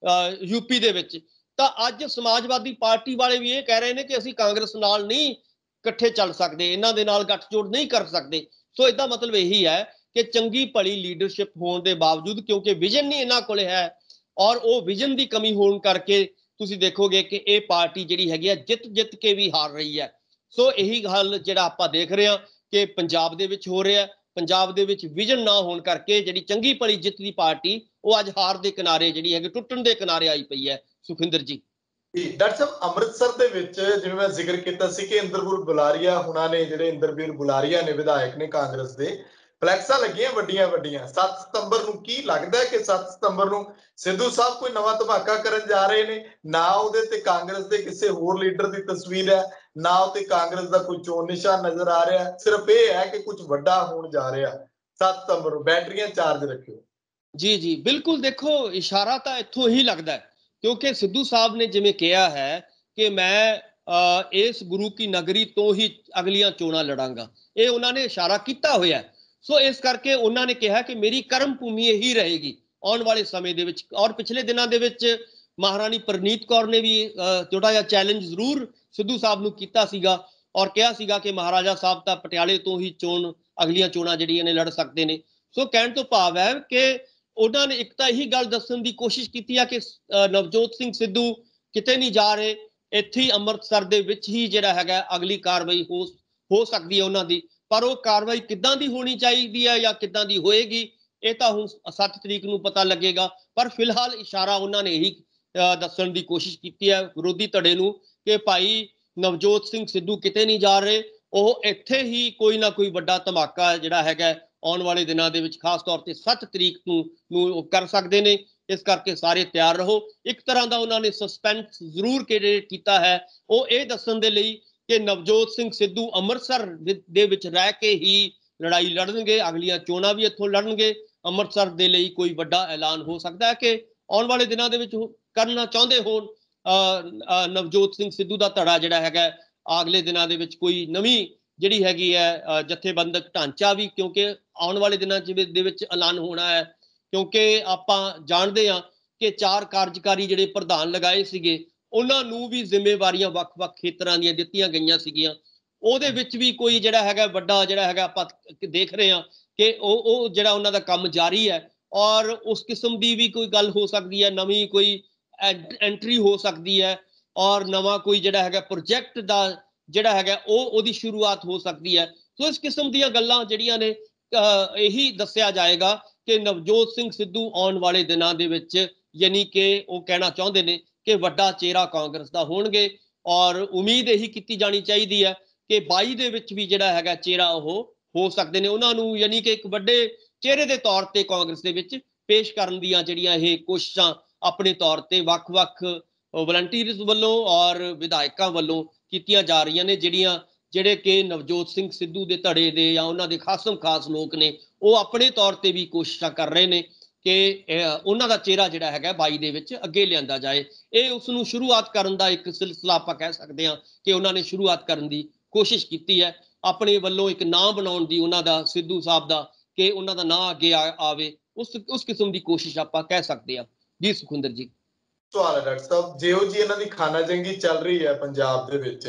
Speaker 2: ਯੂਪੀ ਦੇ ਵਿੱਚ, ਤਾਂ ਅੱਜ ਸਮਾਜਵਾਦੀ ਪਾਰਟੀ ਵਾਲੇ ਵੀ ਇਹ ਕਹਿ ਰਹੇ ਨੇ ਕਿ ਅਸੀਂ ਕਾਂਗਰਸ ਨਾਲ ਨਹੀਂ ਇਕੱਠੇ ਚੱਲ ਸਕਦੇ, ਇਹਨਾਂ ਦੇ ਨਾਲ ਗੱਠਜੋੜ ਨਹੀਂ ਕਰ ਸਕਦੇ। ਸੋ ਇਹਦਾ ਮਤਲਬ ਇਹੀ ਹੈ ਕਿ ਚੰਗੀ ਭਲੀ ਲੀਡਰਸ਼ਿਪ ਹੋਣ ਦੇ ਬਾਵਜੂਦ, ਕਿਉਂਕਿ ਵਿਜ਼ਨ ਨਹੀਂ ਇਹਨਾਂ ਕੋਲੇ ਹੈ ਔਰ ਉਹ ਵਿਜ਼ਨ ਦੀ ਕਮੀ ਹੋਣ ਕਰਕੇ ਤੁਸੀਂ ਦੇਖੋਗੇ ਕਿ ਇਹ ਪਾਰਟੀ ਜਿਹੜੀ ਹੈਗੀ ਹੈ ਜਿੱਤ ਕੇ ਵੀ ਹਾਰ ਰਹੀ ਹੈ। ਸੋ ਇਹੀ ਗੱਲ ਜਿਹੜਾ ਆਪਾਂ ਦੇਖ ਰਹੇ ਹਾਂ ਕਿ ਪੰਜਾਬ ਦੇ ਵਿੱਚ ਹੋ ਰਿਹਾ। ਪੰਜਾਬ ਦੇ ਵਿੱਚ ਵਿਜ਼ਨ ਨਾ ਹੋਣ ਕਰਕੇ ਜਿਹੜੀ ਚੰਗੀ ਭਲੀ ਜਿੱਤ ਦੀ ਪਾਰਟੀ ਉਹ ਅੱਜ ਹਾਰ ਦੇ ਕਿਨਾਰੇ ਜਿਹੜੀ ਹੈਗੀ, ਟੁੱਟਣ ਦੇ ਕਿਨਾਰੇ ਆਈ ਪਈ ਹੈ। ਸੁਖਿੰਦਰ ਜੀ
Speaker 1: ਡਾਕਟਰ ਸਾਹਿਬ, ਅੰਮ੍ਰਿਤਸਰ ਦੇ ਵਿੱਚ ਜਿਵੇਂ ਮੈਂ ਜ਼ਿਕਰ ਕੀਤਾ ਸੀ ਕਿ ਇੰਦਰਵੀਰ ਬੁਲਾਰੀਆ ਹੁਣਾਂ ਨੇ, ਜਿਹੜੇ ਇੰਦਰਵੀਰ ਬੁਲਾਰੀਆ ਨੇ ਵਿਧਾਇਕ ਨੇ ਕਾਂਗਰਸ ਦੇ, ਫਲੈਕਸਾਂ ਲੱਗੀਆਂ ਵੱਡੀਆਂ 7 ਸਤੰਬਰ ਨੂੰ। ਕੀ ਲੱਗਦਾ ਹੈ ਕਿ 7 ਸਤੰਬਰ ਨੂੰ ਸਿੱਧੂ ਸਾਹਿਬ ਕੋਈ ਨਵਾਂ ਧਮਾਕਾ ਕਰਨ ਜਾ ਰਹੇ ਨੇ? ਨਾ ਉਹਦੇ ਤੇ ਕਾਂਗਰਸ ਦੇ ਕਿਸੇ ਹੋਰ ਲੀਡਰ ਦੀ ਤਸਵੀਰ ਹੈ, ਨਾ ਉਹਤੇ ਕਾਂਗਰਸ ਦਾ ਕੋਈ ਚੋਣ ਨਿਸ਼ਾਨ ਨਜ਼ਰ ਆ ਰਿਹਾ, ਸਿਰਫ ਇਹ ਹੈ ਕਿ ਕੁਝ ਵੱਡਾ ਹੋਣ ਜਾ ਰਿਹਾ। 7 ਸਤੰਬਰ ਨੂੰ ਬੈਟਰੀਆਂ ਚਾਰਜ ਰੱਖਿਓ।
Speaker 2: ਜੀ ਬਿਲਕੁਲ। ਦੇਖੋ, ਇਸ਼ਾਰਾ ਤਾਂ ਇੱਥੋਂ ਹੀ ਲੱਗਦਾ ਹੈ, ਕਿਉਂਕਿ ਸਿੱਧੂ ਸਾਹਿਬ ਨੇ ਜਿਵੇਂ ਕਿਹਾ ਹੈ ਕਿ ਮੈਂ ਇਸ ਗੁਰੂ ਕੀ ਨਗਰੀ ਤੋਂ ਹੀ ਅਗਲੀਆਂ ਚੋਣਾਂ ਲੜਾਂਗਾ, ਇਹ ਉਹਨਾਂ ਨੇ ਇਸ਼ਾਰਾ ਕੀਤਾ ਹੋਇਆ। ਸੋ ਇਸ ਕਰਕੇ ਉਹਨਾਂ ਨੇ ਕਿਹਾ ਕਿ ਮੇਰੀ ਕਰਮ ਭੂਮੀ ਇਹੀ ਰਹੇਗੀ ਆਉਣ ਵਾਲੇ ਸਮੇਂ ਦੇ ਵਿੱਚ। ਔਰ ਪਿਛਲੇ ਦਿਨਾਂ ਦੇ ਵਿੱਚ ਮਹਾਰਾਣੀ ਪ੍ਰਨੀਤ ਕੌਰ ਨੇ ਵੀ ਥੋੜਾ ਜਿਹਾ ਚੈਲੰਜ ਜ਼ਰੂਰ ਸਿੱਧੂ ਸਾਹਿਬ ਨੂੰ ਕੀਤਾ ਸੀਗਾ। ਔਰ ਕਿਹਾ ਸੀਗਾ ਕਿ ਮਹਾਰਾਜਾ ਸਾਹਿਬ ਤਾਂ ਪਟਿਆਲੇ ਤੋਂ ਹੀ ਚੋਣ ਅਗਲੀਆਂ ਚੋਣਾਂ ਜਿਹੜੀਆਂ ਨੇ ਲੜ ਸਕਦੇ ਨੇ। ਸੋ ਕਹਿਣ ਤੋਂ ਭਾਵ ਹੈ ਕਿ ਉਹਨਾਂ ਨੇ ਇੱਕ ਤਾਂ ਇਹੀ ਗੱਲ ਦੱਸਣ ਦੀ ਕੋਸ਼ਿਸ਼ ਕੀਤੀ ਆ ਕਿ ਨਵਜੋਤ ਸਿੰਘ ਸਿੱਧੂ ਕਿਤੇ ਨਹੀਂ ਜਾ ਰਹੇ, ਇੱਥੇ ਹੀ ਅੰਮ੍ਰਿਤਸਰ ਦੇ ਵਿੱਚ ਹੀ ਜਿਹੜਾ ਹੈਗਾ ਅਗਲੀ ਕਾਰਵਾਈ ਹੋ ਸਕਦੀ ਹੈ ਉਹਨਾਂ ਦੀ। ਪਰ ਉਹ ਕਾਰਵਾਈ ਕਿੱਦਾਂ ਦੀ ਹੋਣੀ ਚਾਹੀਦੀ ਹੈ ਜਾਂ ਕਿੱਦਾਂ ਦੀ ਹੋਏਗੀ, ਇਹ ਤਾਂ ਹੁਣ 7 ਤਰੀਕ ਨੂੰ ਪਤਾ ਲੱਗੇਗਾ। ਪਰ ਫਿਲਹਾਲ ਇਸ਼ਾਰਾ ਉਹਨਾਂ ਨੇ ਇਹੀ ਦੱਸਣ ਦੀ ਕੋਸ਼ਿਸ਼ ਕੀਤੀ ਹੈ ਵਿਰੋਧੀ ਧੜੇ ਨੂੰ ਕਿ ਭਾਈ ਨਵਜੋਤ ਸਿੰਘ ਸਿੱਧੂ ਕਿਤੇ ਨਹੀਂ ਜਾ ਰਹੇ, ਉਹ ਇੱਥੇ ਹੀ ਕੋਈ ਨਾ ਕੋਈ ਵੱਡਾ ਧਮਾਕਾ ਜਿਹੜਾ ਹੈਗਾ ਆਉਣ ਵਾਲੇ ਦਿਨਾਂ ਦੇ ਵਿੱਚ ਖਾਸ ਤੌਰ ਤੇ 7 ਤਰੀਕ ਨੂੰ ਕਰ ਸਕਦੇ ਨੇ। ਇਸ ਕਰਕੇ ਸਾਰੇ ਤਿਆਰ ਰਹੋ। ਇੱਕ ਤਰ੍ਹਾਂ ਦਾ ਉਹਨਾਂ ਨੇ ਸਸਪੈਂਸ ਜ਼ਰੂਰ ਕ੍ਰੀਏਟ ਕੀਤਾ ਹੈ, ਉਹ ਇਹ ਦੱਸਣ ਦੇ ਲਈ ਕਿ ਨਵਜੋਤ ਸਿੰਘ ਸਿੱਧੂ ਅੰਮ੍ਰਿਤਸਰ ਦੇ ਵਿੱਚ ਰਹਿ ਕੇ ਹੀ ਲੜਾਈ ਲੜਨਗੇ, ਅਗਲੀਆਂ ਚੋਣਾਂ ਵੀ ਇੱਥੋਂ ਲੜਨਗੇ। ਅੰਮ੍ਰਿਤਸਰ ਦੇ ਲਈ ਕੋਈ ਵੱਡਾ ਐਲਾਨ ਹੋ ਸਕਦਾ ਹੈ ਕਿ ਆਉਣ ਵਾਲੇ ਦਿਨਾਂ ਦੇ ਵਿੱਚ ਕਰਨਾ ਚਾਹੁੰਦੇ ਹੋਣ ਨਵਜੋਤ ਸਿੰਘ ਸਿੱਧੂ ਦਾ ਧੜਾ ਜਿਹੜਾ ਹੈਗਾ ਅਗਲੇ ਦਿਨਾਂ ਦੇ ਵਿੱਚ ਕੋਈ ਨਵੀਂ ਜਿਹੜੀ ਹੈਗੀ ਹੈ ਜਥੇਬੰਦਕ ਢਾਂਚਾ ਵੀ, ਕਿਉਂਕਿ ਆਉਣ ਵਾਲੇ ਦਿਨਾਂ ਦੇ ਵਿੱਚ ਐਲਾਨ ਹੋਣਾ ਹੈ। ਕਿਉਂਕਿ ਆਪਾਂ ਜਾਣਦੇ ਹਾਂ ਕਿ 4 ਕਾਰਜਕਾਰੀ ਜਿਹੜੇ ਪ੍ਰਧਾਨ ਲਗਾਏ ਸੀਗੇ ਉਹਨਾਂ ਨੂੰ ਵੀ ਜ਼ਿੰਮੇਵਾਰੀਆਂ ਵੱਖ-ਵੱਖ ਖੇਤਰਾਂ ਦੀਆਂ ਦਿੱਤੀਆਂ ਗਈਆਂ ਸੀਗੀਆਂ। ਉਹਦੇ ਵਿੱਚ ਵੀ ਕੋਈ ਜਿਹੜਾ ਹੈਗਾ ਵੱਡਾ ਜਿਹੜਾ ਹੈਗਾ ਆਪਾਂ ਦੇਖ ਰਹੇ ਹਾਂ ਕਿ ਉਹ ਜਿਹੜਾ ਉਹਨਾਂ ਦਾ ਕੰਮ ਜਾਰੀ ਹੈ ਔਰ ਉਸ ਕਿਸਮ ਦੀ ਵੀ ਕੋਈ ਗੱਲ ਹੋ ਸਕਦੀ ਹੈ, ਨਵੀਂ ਕੋਈ ਐਂਟਰੀ ਹੋ ਸਕਦੀ ਹੈ ਔਰ ਨਵਾਂ ਕੋਈ ਜਿਹੜਾ ਹੈਗਾ ਪ੍ਰੋਜੈਕਟ ਦਾ ਜਿਹੜਾ ਹੈਗਾ ਉਹਦੀ ਸ਼ੁਰੂਆਤ ਹੋ ਸਕਦੀ ਹੈ। ਸੋ ਇਸ ਕਿਸਮ ਦੀਆਂ ਗੱਲਾਂ ਜਿਹੜੀਆਂ ਨੇ ਇਹੀ ਦੱਸਿਆ ਜਾਏਗਾ ਕਿ ਨਵਜੋਤ ਸਿੰਘ ਸਿੱਧੂ ਆਉਣ ਵਾਲੇ ਦਿਨਾਂ ਦੇ ਵਿੱਚ ਯਾਨੀ ਕਿ ਉਹ ਕਹਿਣਾ ਚਾਹੁੰਦੇ ਨੇ ਕਿ ਵੱਡਾ ਚਿਹਰਾ ਕਾਂਗਰਸ ਦਾ ਹੋਣਗੇ ਔਰ ਉਮੀਦ ਇਹੀ ਕੀਤੀ ਜਾਣੀ ਚਾਹੀਦੀ ਹੈ ਕਿ 22 ਦੇ ਵਿੱਚ ਵੀ ਜਿਹੜਾ ਹੈਗਾ ਚਿਹਰਾ ਉਹ ਹੋ ਸਕਦੇ ਨੇ, ਉਹਨਾਂ ਨੂੰ ਯਾਨੀ ਕਿ ਇੱਕ ਵੱਡੇ ਚਿਹਰੇ ਦੇ ਤੌਰ ਤੇ ਕਾਂਗਰਸ ਦੇ ਵਿੱਚ ਪੇਸ਼ ਕਰਨ ਦੀਆਂ ਜਿਹੜੀਆਂ ਇਹ ਕੋਸ਼ਿਸ਼ਾਂ ਆਪਣੇ ਤੌਰ ਤੇ ਵੱਖ-ਵੱਖ ਵਲੰਟੀਅਰਸ ਵੱਲੋਂ ਔਰ ਵਿਧਾਇਕਾਂ ਵੱਲੋਂ ਕੀਤੀਆਂ ਜਾ ਰਹੀਆਂ ਨੇ, ਜਿਹੜੇ ਕਿ ਨਵਜੋਤ ਸਿੰਘ ਸਿੱਧੂ ਦੇ ਧੜੇ ਦੇ ਜਾਂ ਉਹਨਾਂ ਦੇ ਖਾਸ ਲੋਕ ਨੇ ਉਹ ਆਪਣੇ ਤੌਰ ਤੇ ਵੀ ਕੋਸ਼ਿਸ਼ਾਂ ਕਰ ਰਹੇ ਨੇ ਕਿ ਉਹਨਾਂ ਦਾ ਚਿਹਰਾ ਜਿਹੜਾ ਹੈਗਾ 22 ਦੇ ਵਿੱਚ ਅੱਗੇ ਲਿਆਂਦਾ ਜਾਏ। ਇਹ ਉਸ ਨੂੰ ਸ਼ੁਰੂਆਤ ਕਰਨ ਦਾ ਇੱਕ ਸਿਲਸਿਲਾ ਆਪਾਂ ਕਹਿ ਸਕਦੇ ਹਾਂ ਕਿ ਉਹਨਾਂ ਨੇ ਸ਼ੁਰੂਆਤ ਕਰਨ ਦੀ ਕੋਸ਼ਿਸ਼ ਕੀਤੀ ਹੈ, ਆਪਣੇ ਵੱਲੋਂ ਇੱਕ ਨਾਂ ਬਣਾਉਣ ਦੀ ਉਹਨਾਂ ਦਾ, ਸਿੱਧੂ ਸਾਹਿਬ ਦਾ, ਕਿ ਉਹਨਾਂ ਦਾ ਨਾਂ ਅੱਗੇ ਆਵੇ, ਉਸ ਕਿਸਮ ਦੀ ਕੋਸ਼ਿਸ਼ ਆਪਾਂ ਕਹਿ ਸਕਦੇ ਹਾਂ। ਜੀ ਸੁਖਿੰਦਰ ਜੀ।
Speaker 1: ਸਵਾਲ ਹੈ ਡਾਕਟਰ ਸਾਹਿਬ, ਜਿਹੋ ਜੀ ਇਹਨਾਂ ਦੀ ਖਾਨਾ ਜੰਗੀ ਚੱਲ ਰਹੀ ਹੈ ਪੰਜਾਬ ਦੇ ਵਿੱਚ,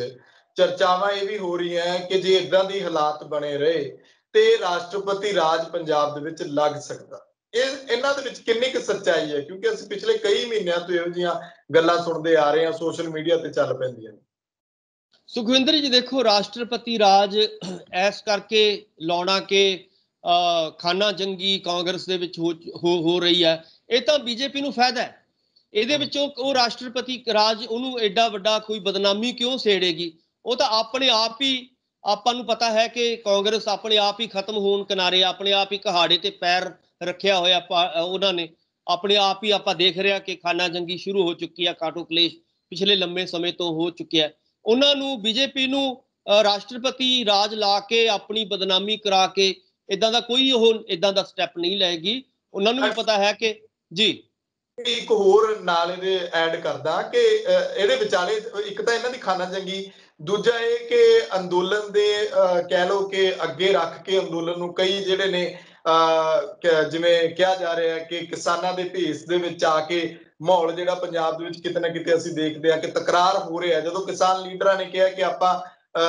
Speaker 1: ਚਰਚਾਵਾਂ ਇਹ ਵੀ ਹੋ ਰਹੀਆਂ ਕਿ ਜੇ ਇਦਾਂ ਦੀ ਹਾਲਾਤ ਬਣੇ ਰਹੇ ਤੇ ਰਾਸ਼ਟਰਪਤੀ ਰਾਜ ਪੰਜਾਬ ਦੇ ਵਿੱਚ ਲੱਗ ਸਕਦਾ। ਇਹਨਾਂ ਦੇ ਵਿੱਚ ਕਿੰਨੀ ਕੁ ਸੱਚਾਈ ਹੈ, ਕਿਉਂਕਿ ਅਸੀਂ ਪਿਛਲੇ ਕਈ ਮਹੀਨਿਆਂ ਤੋਂ ਇਹੋ ਜਿਹੀਆਂ ਗੱਲਾਂ ਸੁਣਦੇ ਆ ਰਹੇ ਹਾਂ, ਸੋਸ਼ਲ ਮੀਡੀਆ ਤੇ ਚੱਲ ਪੈਂਦੀਆਂ ਨੇ।
Speaker 2: ਸੁਖਵਿੰਦਰ ਜੀ ਦੇਖੋ, ਰਾਸ਼ਟਰਪਤੀ ਰਾਜ ਇਸ ਕਰਕੇ ਲਾਉਣਾ ਕਿ ਖਾਨਾ ਜੰਗੀ ਕਾਂਗਰਸ ਦੇ ਵਿੱਚ ਹੋ ਰਹੀ ਹੈ, ਇਹ ਤਾਂ ਬੀਜੇਪੀ ਨੂੰ ਫਾਇਦਾ ਹੈ। ਇਹਦੇ ਵਿੱਚੋਂ ਉਹ ਰਾਸ਼ਟਰਪਤੀ ਰਾਜ ਉਹਨੂੰ ਐਡਾ ਵੱਡਾ ਕੋਈ ਬਦਨਾਮੀ ਕਿਉਂ ਸੇੜੇਗੀ? ਉਹ ਤਾਂ ਆਪਣੇ ਆਪ ਹੀ, ਆਪਾਂ ਨੂੰ ਪਤਾ ਹੈ ਕਿ ਕਾਂਗਰਸ ਆਪਣੇ ਆਪ ਹੀ ਖਤਮ ਹੋਣ ਕਿਨਾਰੇ, ਆਪਣੇ ਆਪ ਹੀ ਕਹਾੜੇ ਤੇ ਪੈਰ ਰੱਖਿਆ ਹੋਇਆ ਉਹਨਾਂ ਨੇ, ਆਪਣੇ ਆਪ ਹੀ ਆਪਾਂ ਦੇਖ ਰਿਹਾ ਕਿ ਖਾਨਾ ਜੰਗੀ ਸ਼ੁਰੂ ਹੋ ਚੁੱਕੀ ਹੈ, ਕਾਟੋ ਕਲੇਸ਼ ਪਿਛਲੇ ਲੰਮੇ ਸਮੇਂ ਤੋਂ ਹੋ ਚੁੱਕਿਆ। ਉਹਨਾਂ ਨੂੰ, ਬੀਜੇਪੀ ਨੂੰ ਰਾਸ਼ਟਰਪਤੀ ਰਾਜ ਲਾ ਕੇ ਆਪਣੀ ਬਦਨਾਮੀ ਕਰਾ ਕੇ ਇਦਾਂ ਦਾ ਕੋਈ ਇਦਾਂ ਦਾ ਸਟੈਪ ਨਹੀਂ ਲਏਗੀ। ਉਹਨਾਂ ਨੂੰ ਵੀ ਪਤਾ ਹੈ ਕਿ ਜੀ।
Speaker 1: ਇੱਕ ਹੋਰ ਨਾਲ ਇਹਦੇ ਐਡ ਕਰਦਾ ਕਿ ਇਹਦੇ ਵਿਚਾਲੇ ਇੱਕ ਤਾਂ ਇਹਨਾਂ ਦੀ ਖਾਨਾ ਜੰਗੀ, ਦੂਜਾ ਇਹ ਕਿ ਅੰਦੋਲਨ ਦੇ ਕਹਿ ਲਓ ਕਿ ਅੱਗੇ ਰੱਖ ਕੇ ਅੰਦੋਲਨ ਨੂੰ ਕਈ ਜਿਹੜੇ ਨੇ ਜਿਵੇਂ ਕਿਹਾ ਜਾ ਰਿਹਾ ਕਿ ਕਿਸਾਨਾਂ ਦੇ ਭੇਸ ਦੇ ਵਿੱਚ ਆ ਕੇ ਮਾਹੌਲ ਜਿਹੜਾ ਪੰਜਾਬ ਦੇ ਵਿੱਚ ਕਿਤੇ ਨਾ ਕਿਤੇ ਅਸੀਂ ਦੇਖਦੇ ਹਾਂ ਕਿ ਤਕਰਾਰ ਹੋ ਰਿਹਾ, ਜਦੋਂ ਕਿਸਾਨ ਲੀਡਰਾਂ ਨੇ ਕਿਹਾ ਕਿ ਆਪਾਂ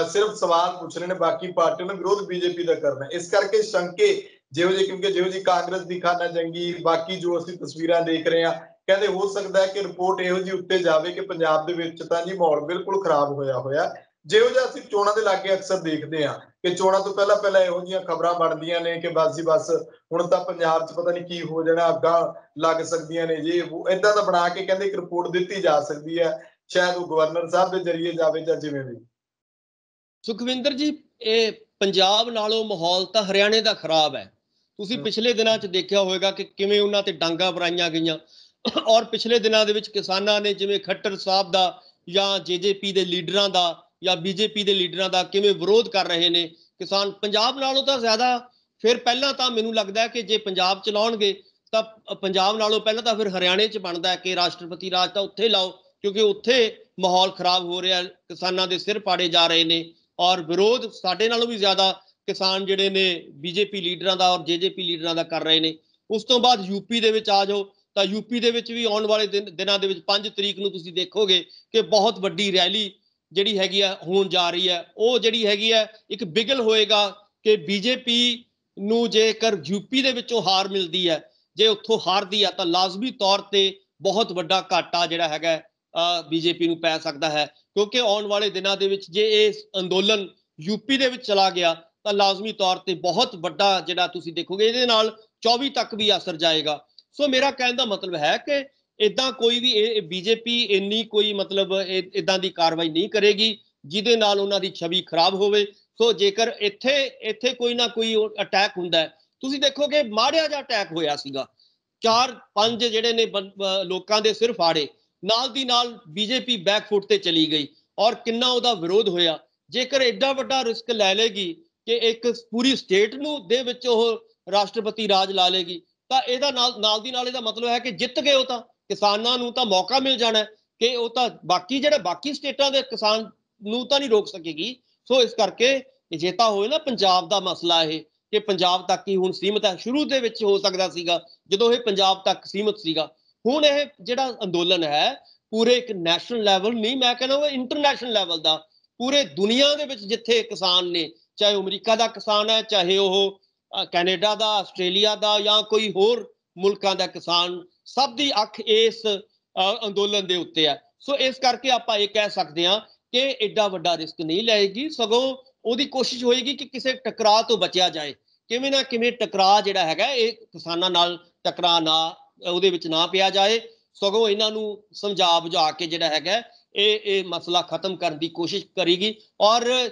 Speaker 1: ਸਿਰਫ ਸਵਾਲ ਪੁੱਛ ਰਹੇ ਨੇ, ਬਾਕੀ ਪਾਰਟੀਆਂ ਨੂੰ ਵਿਰੋਧ ਬੀਜੇਪੀ ਦਾ ਕਰਨਾ। ਇਸ ਕਰਕੇ ਸ਼ੰਕੇ ਕਿਉਂਕਿ ਜਿਹੋ ਜਿਹੀ ਕਾਂਗਰਸ ਦੀ ਖਾਨਾ ਜੰਗੀ, ਬਾਕੀ ਜੋ ਅਸੀਂ ਤਸਵੀਰਾਂ ਦੇਖ ਰਹੇ ਹਾਂ, ਕਹਿੰਦੇ ਹੋ ਸਕਦਾ ਹੈ ਕਿ ਰਿਪੋਰਟ ਇਹੋ ਜਿਹੀ ਉੱਤੇ ਜਾਵੇ ਕਿ ਪੰਜਾਬ ਦੇ ਵਿੱਚ ਤਾਂ ਜੀ ਮਾਹੌਲ ਬਿਲਕੁਲ ਖਰਾਬ ਹੋਇਆ। ਜਿਹੋ ਜਿਹਾ ਅਸੀਂ ਚੋਣਾਂ ਦੇ ਲਾਗੇ ਅਕਸਰ ਦੇਖਦੇ ਹਾਂ ਕਿ ਚੋਣਾਂ ਤੋਂ ਪਹਿਲਾਂ ਇਹੋ ਜਿਹੀਆਂ ਖਬਰਾਂ ਬਣਦੀਆਂ ਨੇ ਕਿ ਬਸ ਜੀ ਬਸ ਹੁਣ ਤਾਂ ਪੰਜਾਬ 'ਚ ਪਤਾ ਨਹੀਂ ਕੀ ਹੋ ਜਾਣਾ, ਅੱਗਾਂ ਲੱਗ ਸਕਦੀਆਂ ਨੇ, ਜੇ ਏਦਾਂ ਦਾ ਬਣਾ ਕੇ ਕਹਿੰਦੇ ਇੱਕ ਰਿਪੋਰਟ ਦਿੱਤੀ ਜਾ ਸਕਦੀ ਹੈ, ਸ਼ਾਇਦ ਉਹ ਗਵਰਨਰ ਸਾਹਿਬ ਦੇ ਜ਼ਰੀਏ ਜਾਵੇ ਜਾਂ ਜਿਵੇਂ ਵੀ।
Speaker 2: ਸੁਖਵਿੰਦਰ ਜੀ, ਇਹ ਪੰਜਾਬ ਨਾਲੋਂ ਮਾਹੌਲ ਤਾਂ ਹਰਿਆਣੇ ਦਾ ਖਰਾਬ ਹੈ। ਤੁਸੀਂ ਪਿਛਲੇ ਦਿਨਾਂ 'ਚ ਦੇਖਿਆ ਹੋਵੇਗਾ ਕਿ ਕਿਵੇਂ ਉਹਨਾਂ ਤੇ ਡਾਂਗਾ ਬਰਾਈਆਂ ਗਈਆਂ ਔਰ ਪਿਛਲੇ ਦਿਨਾਂ ਦੇ ਵਿੱਚ ਕਿਸਾਨਾਂ ਨੇ ਜਿਵੇਂ ਖੱਟਰ ਸਾਹਿਬ ਦਾ ਜਾਂ ਜੇਜੇਪੀ ਦੇ ਲੀਡਰਾਂ ਦਾ ਜਾਂ ਬੀਜੇਪੀ ਦੇ ਲੀਡਰਾਂ ਦਾ ਕਿਵੇਂ ਵਿਰੋਧ ਕਰ ਰਹੇ ਨੇ ਕਿਸਾਨ, ਪੰਜਾਬ ਨਾਲੋਂ ਤਾਂ ਜ਼ਿਆਦਾ। ਫਿਰ ਪਹਿਲਾਂ ਤਾਂ ਮੈਨੂੰ ਲੱਗਦਾ ਹੈ ਕਿ ਜੇ ਪੰਜਾਬ ਚਲਾਉਣਗੇ ਤਾਂ ਪੰਜਾਬ ਨਾਲੋਂ ਪਹਿਲਾਂ ਤਾਂ ਫਿਰ ਹਰਿਆਣੇ 'ਚ ਬਣਦਾ ਹੈ ਕਿ ਰਾਸ਼ਟਰਪਤੀ ਰਾਜ ਤਾਂ ਉੱਥੇ ਲਾਓ, ਕਿਉਂਕਿ ਉੱਥੇ ਮਾਹੌਲ ਖਰਾਬ ਹੋ ਰਿਹਾ, ਕਿਸਾਨਾਂ ਦੇ ਸਿਰ ਪਾੜੇ ਜਾ ਰਹੇ ਨੇ ਔਰ ਵਿਰੋਧ ਸਾਡੇ ਨਾਲੋਂ ਵੀ ਜ਼ਿਆਦਾ ਕਿਸਾਨ ਜਿਹੜੇ ਨੇ ਬੀਜੇਪੀ ਲੀਡਰਾਂ ਦਾ ਔਰ ਜੇਜੇਪੀ ਲੀਡਰਾਂ ਦਾ ਕਰ ਰਹੇ ਨੇ। ਉਸ ਤੋਂ ਬਾਅਦ ਯੂਪੀ ਦੇ ਵਿੱਚ ਆ ਜਾਓ ਤਾਂ ਯੂਪੀ ਦੇ ਵਿੱਚ ਵੀ ਆਉਣ ਵਾਲੇ ਦਿਨਾਂ ਦੇ ਵਿੱਚ 5 ਤਰੀਕ ਨੂੰ ਤੁਸੀਂ ਦੇਖੋਗੇ ਕਿ ਬਹੁਤ ਵੱਡੀ ਰੈਲੀ ਜਿਹੜੀ ਹੈਗੀ ਆ ਹੋਣ ਜਾ ਰਹੀ ਹੈ, ਉਹ ਜਿਹੜੀ ਹੈਗੀ ਹੈ ਇੱਕ ਬਿਗਲ ਹੋਏਗਾ ਕਿ ਬੀਜੇਪੀ ਨੂੰ ਜੇਕਰ ਯੂਪੀ ਦੇ ਵਿੱਚੋਂ ਹਾਰ ਮਿਲਦੀ ਹੈ, ਜੇ ਉੱਥੋਂ ਹਾਰਦੀ ਆ ਤਾਂ ਲਾਜ਼ਮੀ ਤੌਰ ਤੇ ਬਹੁਤ ਵੱਡਾ ਘਾਟਾ ਜਿਹੜਾ ਹੈਗਾ ਬੀਜੇਪੀ ਨੂੰ ਪੈ ਸਕਦਾ ਹੈ, ਕਿਉਂਕਿ ਆਉਣ ਵਾਲੇ ਦਿਨਾਂ ਦੇ ਵਿੱਚ ਜੇ ਇਹ ਅੰਦੋਲਨ ਯੂਪੀ ਦੇ ਵਿੱਚ ਚਲਾ ਗਿਆ ਤਾਂ ਲਾਜ਼ਮੀ ਤੌਰ ਤੇ ਬਹੁਤ ਵੱਡਾ ਜਿਹੜਾ ਤੁਸੀਂ ਦੇਖੋਗੇ ਇਹਦੇ ਨਾਲ 24 ਤੱਕ ਵੀ ਅਸਰ ਜਾਏਗਾ। ਸੋ ਮੇਰਾ ਕਹਿਣ ਦਾ ਮਤਲਬ ਹੈ ਕਿ ਇਦਾਂ ਕੋਈ ਵੀ ਬੀਜੇਪੀ ਇੰਨੀ ਕੋਈ ਮਤਲਬ ਇਦਾਂ ਦੀ ਕਾਰਵਾਈ ਨਹੀਂ ਕਰੇਗੀ ਜਿਹਦੇ ਨਾਲ ਉਹਨਾਂ ਦੀ ਛਵੀ ਖਰਾਬ ਹੋਵੇ। ਸੋ ਜੇਕਰ ਇੱਥੇ ਕੋਈ ਨਾ ਕੋਈ ਅਟੈਕ ਹੁੰਦਾ ਹੈ, ਤੁਸੀਂ ਦੇਖੋਗੇ ਮਾੜਿਆ ਜਿਹਾ ਅਟੈਕ ਹੋਇਆ ਸੀਗਾ, 4-5 ਜਿਹੜੇ ਨੇ ਲੋਕਾਂ ਦੇ ਸਿਰ ਫਾੜੇ, ਨਾਲ ਦੀ ਨਾਲ ਬੀਜੇਪੀ ਬੈਕਫੁੱਟ ਤੇ ਚਲੀ ਗਈ ਔਰ ਕਿੰਨਾ ਉਹਦਾ ਵਿਰੋਧ ਹੋਇਆ। ਜੇਕਰ ਐਡਾ ਵੱਡਾ ਰਿਸਕ ਲੈ ਲੇਗੀ ਕਿ ਇੱਕ ਪੂਰੀ ਸਟੇਟ ਨੂੰ ਦੇ ਵਿੱਚ ਉਹ ਰਾਸ਼ਟਰਪਤੀ ਰਾਜ ਲਾ ਲੇਗੀ ਤਾਂ ਇਹਦਾ ਨਾਲ ਦੀ ਨਾਲ ਇਹਦਾ ਮਤਲਬ ਹੈ ਕਿ ਜਿੱਤ ਗਏ ਉਹ ਤਾਂ ਕਿਸਾਨਾਂ ਨੂੰ ਤਾਂ ਮੌਕਾ ਮਿਲ ਜਾਣਾ ਕਿ ਉਹ ਤਾਂ ਬਾਕੀ ਸਟੇਟਾਂ ਦੇ ਕਿਸਾਨ ਨੂੰ ਤਾਂ ਨਹੀਂ ਰੋਕ ਸਕੇਗੀ। ਸੋ ਇਸ ਕਰਕੇ ਜੇ ਤਾਂ ਹੋਏ ਨਾ ਪੰਜਾਬ ਦਾ ਮਸਲਾ ਇਹ ਕਿ ਪੰਜਾਬ ਤੱਕ ਹੀ ਹੁਣ ਸੀਮਤ ਹੈ, ਸ਼ੁਰੂ ਦੇ ਵਿੱਚ ਹੋ ਸਕਦਾ ਸੀਗਾ ਜਦੋਂ ਇਹ ਪੰਜਾਬ ਤੱਕ ਸੀਮਤ ਸੀਗਾ, ਹੁਣ ਇਹ ਜਿਹੜਾ ਅੰਦੋਲਨ ਹੈ ਪੂਰੇ ਇੱਕ ਨੈਸ਼ਨਲ ਲੈਵਲ ਨਹੀਂ, ਮੈਂ ਕਹਿੰਦਾ ਉਹ ਇੰਟਰਨੈਸ਼ਨਲ ਲੈਵਲ ਦਾ, ਪੂਰੇ ਦੁਨੀਆ ਦੇ ਵਿੱਚ ਜਿੱਥੇ ਕਿਸਾਨ ਨੇ, ਚਾਹੇ ਉਹ ਅਮਰੀਕਾ ਦਾ ਕਿਸਾਨ ਹੈ, ਚਾਹੇ ਉਹ ਕੈਨੇਡਾ ਦਾ, ਆਸਟ੍ਰੇਲੀਆ ਦਾ ਜਾਂ ਕੋਈ ਹੋਰ ਮੁਲਕਾਂ ਦਾ ਕਿਸਾਨ, ਸਭ ਦੀ ਅੱਖ ਇਸ ਅੰਦੋਲਨ ਦੇ ਉੱਤੇ ਹੈ। ਸੋ ਇਸ ਕਰਕੇ ਆਪਾਂ ਇਹ ਕਹਿ ਸਕਦੇ ਹਾਂ ਕਿ ਐਡਾ ਵੱਡਾ ਰਿਸਕ ਨਹੀਂ ਲਏਗੀ, ਸਗੋਂ ਉਹਦੀ ਕੋਸ਼ਿਸ਼ ਹੋਏਗੀ ਕਿ ਕਿਸੇ ਟਕਰਾਅ ਤੋਂ ਬਚਿਆ ਜਾਏ, ਕਿਵੇਂ ਨਾ ਕਿਵੇਂ ਟਕਰਾਅ ਜਿਹੜਾ ਹੈਗਾ ਇਹ ਕਿਸਾਨਾਂ ਨਾਲ ਟਕਰਾਅ ਨਾ ਉਹਦੇ ਵਿੱਚ ਨਾ ਪਿਆ ਜਾਏ, ਸਗੋਂ ਇਹਨਾਂ ਨੂੰ ਸਮਝਾ ਬੁਝਾ ਕੇ ਜਿਹੜਾ ਹੈਗਾ ਇਹ ਮਸਲਾ ਖਤਮ ਕਰਨ ਦੀ ਕੋਸ਼ਿਸ਼ ਕਰੇਗੀ। ਔਰ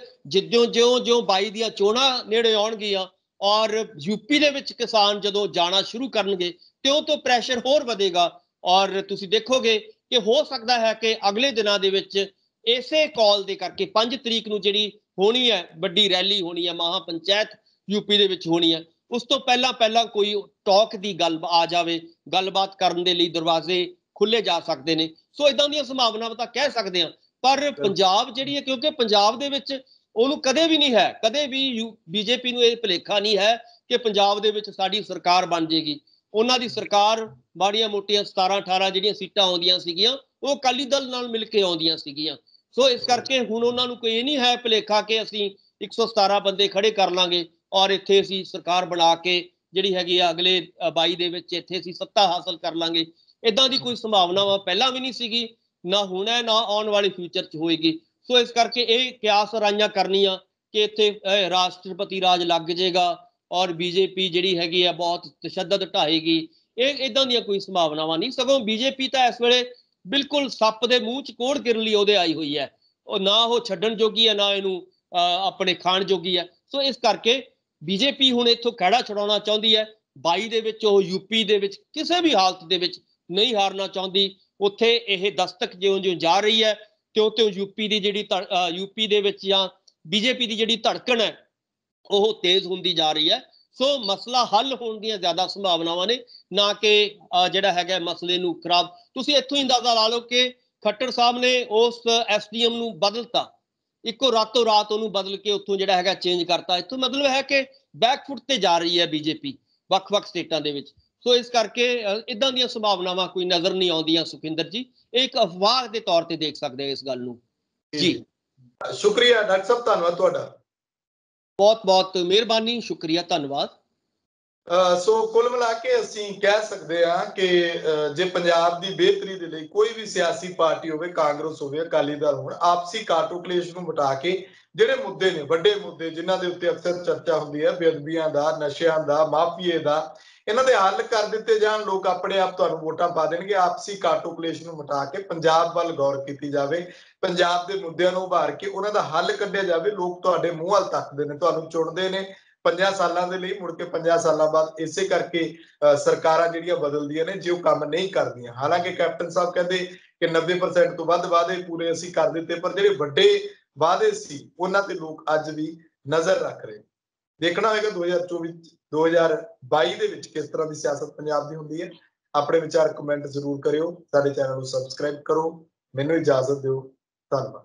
Speaker 2: ਜਿਉਂ 22 ਦੀਆਂ ਚੋਣਾਂ ਨੇੜੇ ਆਉਣਗੀਆਂ ਔਰ ਯੂਪੀ ਦੇ ਵਿੱਚ ਕਿਸਾਨ ਜਦੋਂ ਜਾਣਾ ਸ਼ੁਰੂ ਕਰਨਗੇ ਤੇ ਉਹ ਤੋਂ ਪ੍ਰੈਸ਼ਰ ਹੋਰ ਵਧੇਗਾ ਔਰ ਤੁਸੀਂ ਦੇਖੋਗੇ ਕਿ ਹੋ ਸਕਦਾ ਹੈ ਕਿ ਅਗਲੇ ਦਿਨਾਂ ਦੇ ਵਿੱਚ ਇਸੇ ਕਾਲ ਦੇ ਕਰਕੇ 5 ਤਰੀਕ ਨੂੰ ਜਿਹੜੀ ਹੋਣੀ ਹੈ ਵੱਡੀ ਰੈਲੀ ਹੋਣੀ ਹੈ, ਮਹਾ ਪੰਚਾਇਤ ਯੂਪੀ ਦੇ ਵਿੱਚ ਹੋਣੀ ਹੈ, ਉਸ ਤੋਂ ਪਹਿਲਾਂ ਕੋਈ ਟਾਕ ਦੀ ਗੱਲ ਆ ਜਾਵੇ, ਗੱਲਬਾਤ ਕਰਨ ਦੇ ਲਈ ਦਰਵਾਜ਼ੇ ਖੁੱਲੇ ਜਾ ਸਕਦੇ ਨੇ। ਸੋ ਇਦਾਂ ਦੀਆਂ ਸੰਭਾਵਨਾਵਾਂ ਤਾਂ ਕਹਿ ਸਕਦੇ ਹਾਂ, ਪਰ ਪੰਜਾਬ ਜਿਹੜੀ ਹੈ, ਕਿਉਂਕਿ ਪੰਜਾਬ ਦੇ ਵਿੱਚ ਉਹਨੂੰ ਕਦੇ ਵੀ ਨਹੀਂ ਹੈ, ਕਦੇ ਵੀ ਬੀਜੇਪੀ ਨੂੰ ਇਹ ਭੁਲੇਖਾ ਨਹੀਂ ਹੈ ਕਿ ਪੰਜਾਬ ਦੇ ਵਿੱਚ ਸਾਡੀ ਸਰਕਾਰ ਬਣ ਜਾਏਗੀ। ਉਹਨਾਂ ਦੀ ਸਰਕਾਰ ਮਾੜੀਆਂ ਮੋਟੀਆਂ 17-18 ਜਿਹੜੀਆਂ ਸੀਟਾਂ ਆਉਂਦੀਆਂ ਸੀਗੀਆਂ ਉਹ ਅਕਾਲੀ ਦਲ ਨਾਲ ਮਿਲ ਕੇ ਆਉਂਦੀਆਂ ਸੀਗੀਆਂ। ਸੋ ਇਸ ਕਰਕੇ ਹੁਣ ਉਹਨਾਂ ਨੂੰ ਕੋਈ ਇਹ ਨਹੀਂ ਹੈ ਭੁਲੇਖਾ ਕਿ ਅਸੀਂ 117 ਬੰਦੇ ਖੜੇ ਕਰ ਲਾਂਗੇ ਔਰ ਇੱਥੇ ਅਸੀਂ ਸਰਕਾਰ ਬਣਾ ਕੇ ਜਿਹੜੀ ਹੈਗੀ ਆ ਅਗਲੇ 22 ਦੇ ਵਿੱਚ ਇੱਥੇ ਅਸੀਂ ਸੱਤਾ ਹਾਸਲ ਕਰ ਲਾਂਗੇ। ਇਦਾਂ ਦੀ ਕੋਈ ਸੰਭਾਵਨਾ ਪਹਿਲਾਂ ਵੀ ਨਹੀਂ ਸੀਗੀ, ਨਾ ਹੁਣ ਹੈ, ਨਾ ਆਉਣ ਵਾਲੇ ਫਿਊਚਰ 'ਚ ਹੋਏਗੀ। ਸੋ ਇਸ ਕਰਕੇ ਇਹ ਕਿਆਸ ਰਾਈਆਂ ਕਰਨੀਆਂ ਕਿ ਇੱਥੇ ਰਾਸ਼ਟਰਪਤੀ ਰਾਜ ਲੱਗ ਜਾਏਗਾ ਔਰ ਬੀਜੇਪੀ ਜਿਹੜੀ ਹੈਗੀ ਆ ਬਹੁਤ ਤਸ਼ੱਦਦ ਢਾਏਗੀ, ਇਹ ਇਦਾਂ ਦੀਆਂ ਕੋਈ ਸੰਭਾਵਨਾਵਾਂ ਨਹੀਂ। ਸਗੋਂ ਬੀਜੇਪੀ ਤਾਂ ਇਸ ਵੇਲੇ ਬਿਲਕੁਲ ਸੱਪ ਦੇ ਮੂੰਹ 'ਚ ਕੋੜ ਗਿਰਨ ਲਈ ਉਹਦੇ ਆਈ ਹੋਈ ਹੈ, ਉਹ ਨਾ ਉਹ ਛੱਡਣ ਜੋਗੀ ਹੈ ਨਾ ਇਹਨੂੰ ਆਪਣੇ ਖਾਣ ਜੋਗੀ ਹੈ। ਸੋ ਇਸ ਕਰਕੇ ਬੀਜੇਪੀ ਹੁਣ ਇੱਥੋਂ ਖਹਿੜਾ ਛਡਾਉਣਾ ਚਾਹੁੰਦੀ ਹੈ, 22 ਦੇ ਵਿੱਚ ਉਹ ਯੂਪੀ ਦੇ ਵਿੱਚ ਕਿਸੇ ਵੀ ਹਾਲਤ ਦੇ ਵਿੱਚ ਨਹੀਂ ਹਾਰਨਾ ਚਾਹੁੰਦੀ। ਉੱਥੇ ਇਹ ਦਸਤਕ ਜਿਉਂ ਜਾ ਰਹੀ ਹੈ ਤਿਉਂ ਯੂਪੀ ਦੀ ਜਿਹੜੀ ਯੂਪੀ ਦੇ ਵਿੱਚ ਜਾਂ ਬੀਜੇਪੀ ਦੀ ਜਿਹੜੀ ਧੜਕਣ ਹੈ ਉਹ ਤੇਜ਼ ਹੁੰਦੀ ਜਾ ਰਹੀ ਹੈ। ਸੋ ਮਸਲਾ ਹੱਲ ਹੋਣ ਦੀਆਂ ਜ਼ਿਆਦਾ ਸੰਭਾਵਨਾਵਾਂ ਨੇ, ਨਾ ਕਿ ਜਿਹੜਾ ਹੈਗਾ ਮਸਲੇ ਨੂੰ ਖਰਾਬ। ਤੁਸੀਂ ਇੱਥੋਂ ਹੀ ਅੰਦਾਜ਼ਾ ਲਾ ਲਓ ਕਿ ਖੱਟਰ ਸਾਹਿਬ ਨੇ ਉਸ ਐਸਡੀਐਮ ਨੂੰ ਬਦਲਤਾ, ਇੱਕੋ ਰਾਤੋਂ ਰਾਤ ਉਹਨੂੰ ਬਦਲ ਕੇ ਉੱਥੋਂ ਜਿਹੜਾ ਹੈਗਾ ਚੇਂਜ ਕਰਤਾ। ਇੱਥੋਂ ਮਤਲਬ ਹੈ ਕਿ ਬੈਕਫੁੱਟ ਤੇ ਜਾ ਰਹੀ ਹੈ ਬੀਜੇਪੀ ਵੱਖ-ਵੱਖ ਸਟੇਟਾਂ ਦੇ ਵਿੱਚ। ਸੋ ਇਸ ਕਰਕੇ ਇਦਾਂ ਦੀਆਂ ਸੰਭਾਵਨਾਵਾਂ ਕੋਈ ਨਜ਼ਰ ਨਹੀਂ ਆਉਂਦੀਆਂ ਸੁਖਿੰਦਰ ਜੀ, ਇਹ ਇੱਕ ਅਫਵਾਹ ਦੇ ਤੌਰ ਤੇ ਦੇਖ ਸਕਦੇ ਇਸ ਗੱਲ ਨੂੰ ਜੀ।
Speaker 1: ਸ਼ੁਕਰੀਆ ਡਾਕਟਰ ਸਾਹਿਬ, ਧੰਨਵਾਦ ਤੁਹਾਡਾ,
Speaker 2: ਬਹੁਤ ਮਿਹਰਬਾਨੀ, ਸ਼ੁਕਰੀਆ, ਧੰਨਵਾਦ।
Speaker 1: ਸੋ ਕੁੱਲ ਮਿਲਾ ਕੇ ਅਸੀਂ ਕਹਿ ਸਕਦੇ ਹਾਂ ਕਿ ਜੇ ਪੰਜਾਬ ਦੀ ਬਿਹਤਰੀ ਦੇ ਲਈ ਕੋਈ ਵੀ ਸਿਆਸੀ ਪਾਰਟੀ ਹੋਵੇ, ਕਾਂਗਰਸ ਹੋਵੇ, ਅਕਾਲੀ ਦਲ ਹੋਣ, ਆਪਸੀ ਕਾਟੋ ਕਲੇਸ਼ ਨੂੰ ਮਿਟਾ ਕੇ ਜਿਹੜੇ ਮੁੱਦੇ ਨੇ, ਵੱਡੇ ਮੁੱਦੇ ਜਿਨ੍ਹਾਂ ਦੇ ਉੱਤੇ ਅਕਸਰ ਚਰਚਾ ਹੁੰਦੀ ਹੈ, ਬੇਅਦਬੀਆਂ ਦਾ, ਨਸ਼ਿਆਂ ਦਾ, ਮਾਫੀਏ ਦਾ, ਇਹਨਾਂ ਦੇ ਹੱਲ ਕਰ ਦਿੱਤੇ ਜਾਣ, ਲੋਕ ਆਪਣੇ ਆਪ ਤੁਹਾਨੂੰ ਵੋਟਾਂ ਪਾ ਦੇਣਗੇ। ਆਪਸੀ ਕਾਟੋ ਕਲੇਸ਼ ਨੂੰ ਮਿਟਾ ਕੇ ਪੰਜਾਬ ਵੱਲ ਗੌਰ ਕੀਤੀ ਜਾਵੇ, ਪੰਜਾਬ ਦੇ ਮੁੱਦਿਆਂ ਨੂੰ ਉਭਾਰ ਕੇ ਉਹਨਾਂ ਦਾ ਹੱਲ ਕੱਢਿਆ ਜਾਵੇ। ਲੋਕ ਤੁਹਾਡੇ ਮੂੰਹ ਵੱਲ ਤੱਕਦੇ ਨੇ, ਤੁਹਾਨੂੰ ਚੁਣਦੇ ਨੇ 5 ਸਾਲਾਂ ਦੇ ਲਈ, ਮੁੜ ਕੇ 5 ਸਾਲਾਂ ਬਾਅਦ ਇਸੇ ਕਰਕੇ ਸਰਕਾਰਾਂ ਜਿਹੜੀਆਂ ਬਦਲਦੀਆਂ ਨੇ ਜੇ ਉਹ ਕੰਮ ਨਹੀਂ ਕਰਦੀਆਂ। ਹਾਲਾਂਕਿ ਕੈਪਟਨ ਸਾਹਿਬ ਕਹਿੰਦੇ ਕਿ 90% ਤੋਂ ਵੱਧ ਵਾਅਦੇ ਪੂਰੇ ਅਸੀਂ ਕਰ ਦਿੱਤੇ, ਪਰ ਜਿਹੜੇ ਵੱਡੇ ਵਾਅਦੇ ਸੀ ਉਹਨਾਂ ਤੇ ਲੋਕ ਅੱਜ ਵੀ ਨਜ਼ਰ ਰੱਖ ਰਹੇ। ਦੇਖਣਾ ਹੋਏਗਾ 2022 ਦੇ ਵਿੱਚ ਕਿਸ ਤਰ੍ਹਾਂ ਦੀ ਸਿਆਸਤ ਪੰਜਾਬ ਦੀ ਹੁੰਦੀ ਹੈ। ਆਪਣੇ ਵਿਚਾਰ ਕਮੈਂਟ ਜ਼ਰੂਰ ਕਰਿਓ, ਸਾਡੇ ਚੈਨਲ ਨੂੰ ਸਬਸਕ੍ਰਾਈਬ ਕਰੋ। ਮੈਨੂੰ ਇਜਾਜ਼ਤ ਦਿਓ, ਧੰਨਵਾਦ।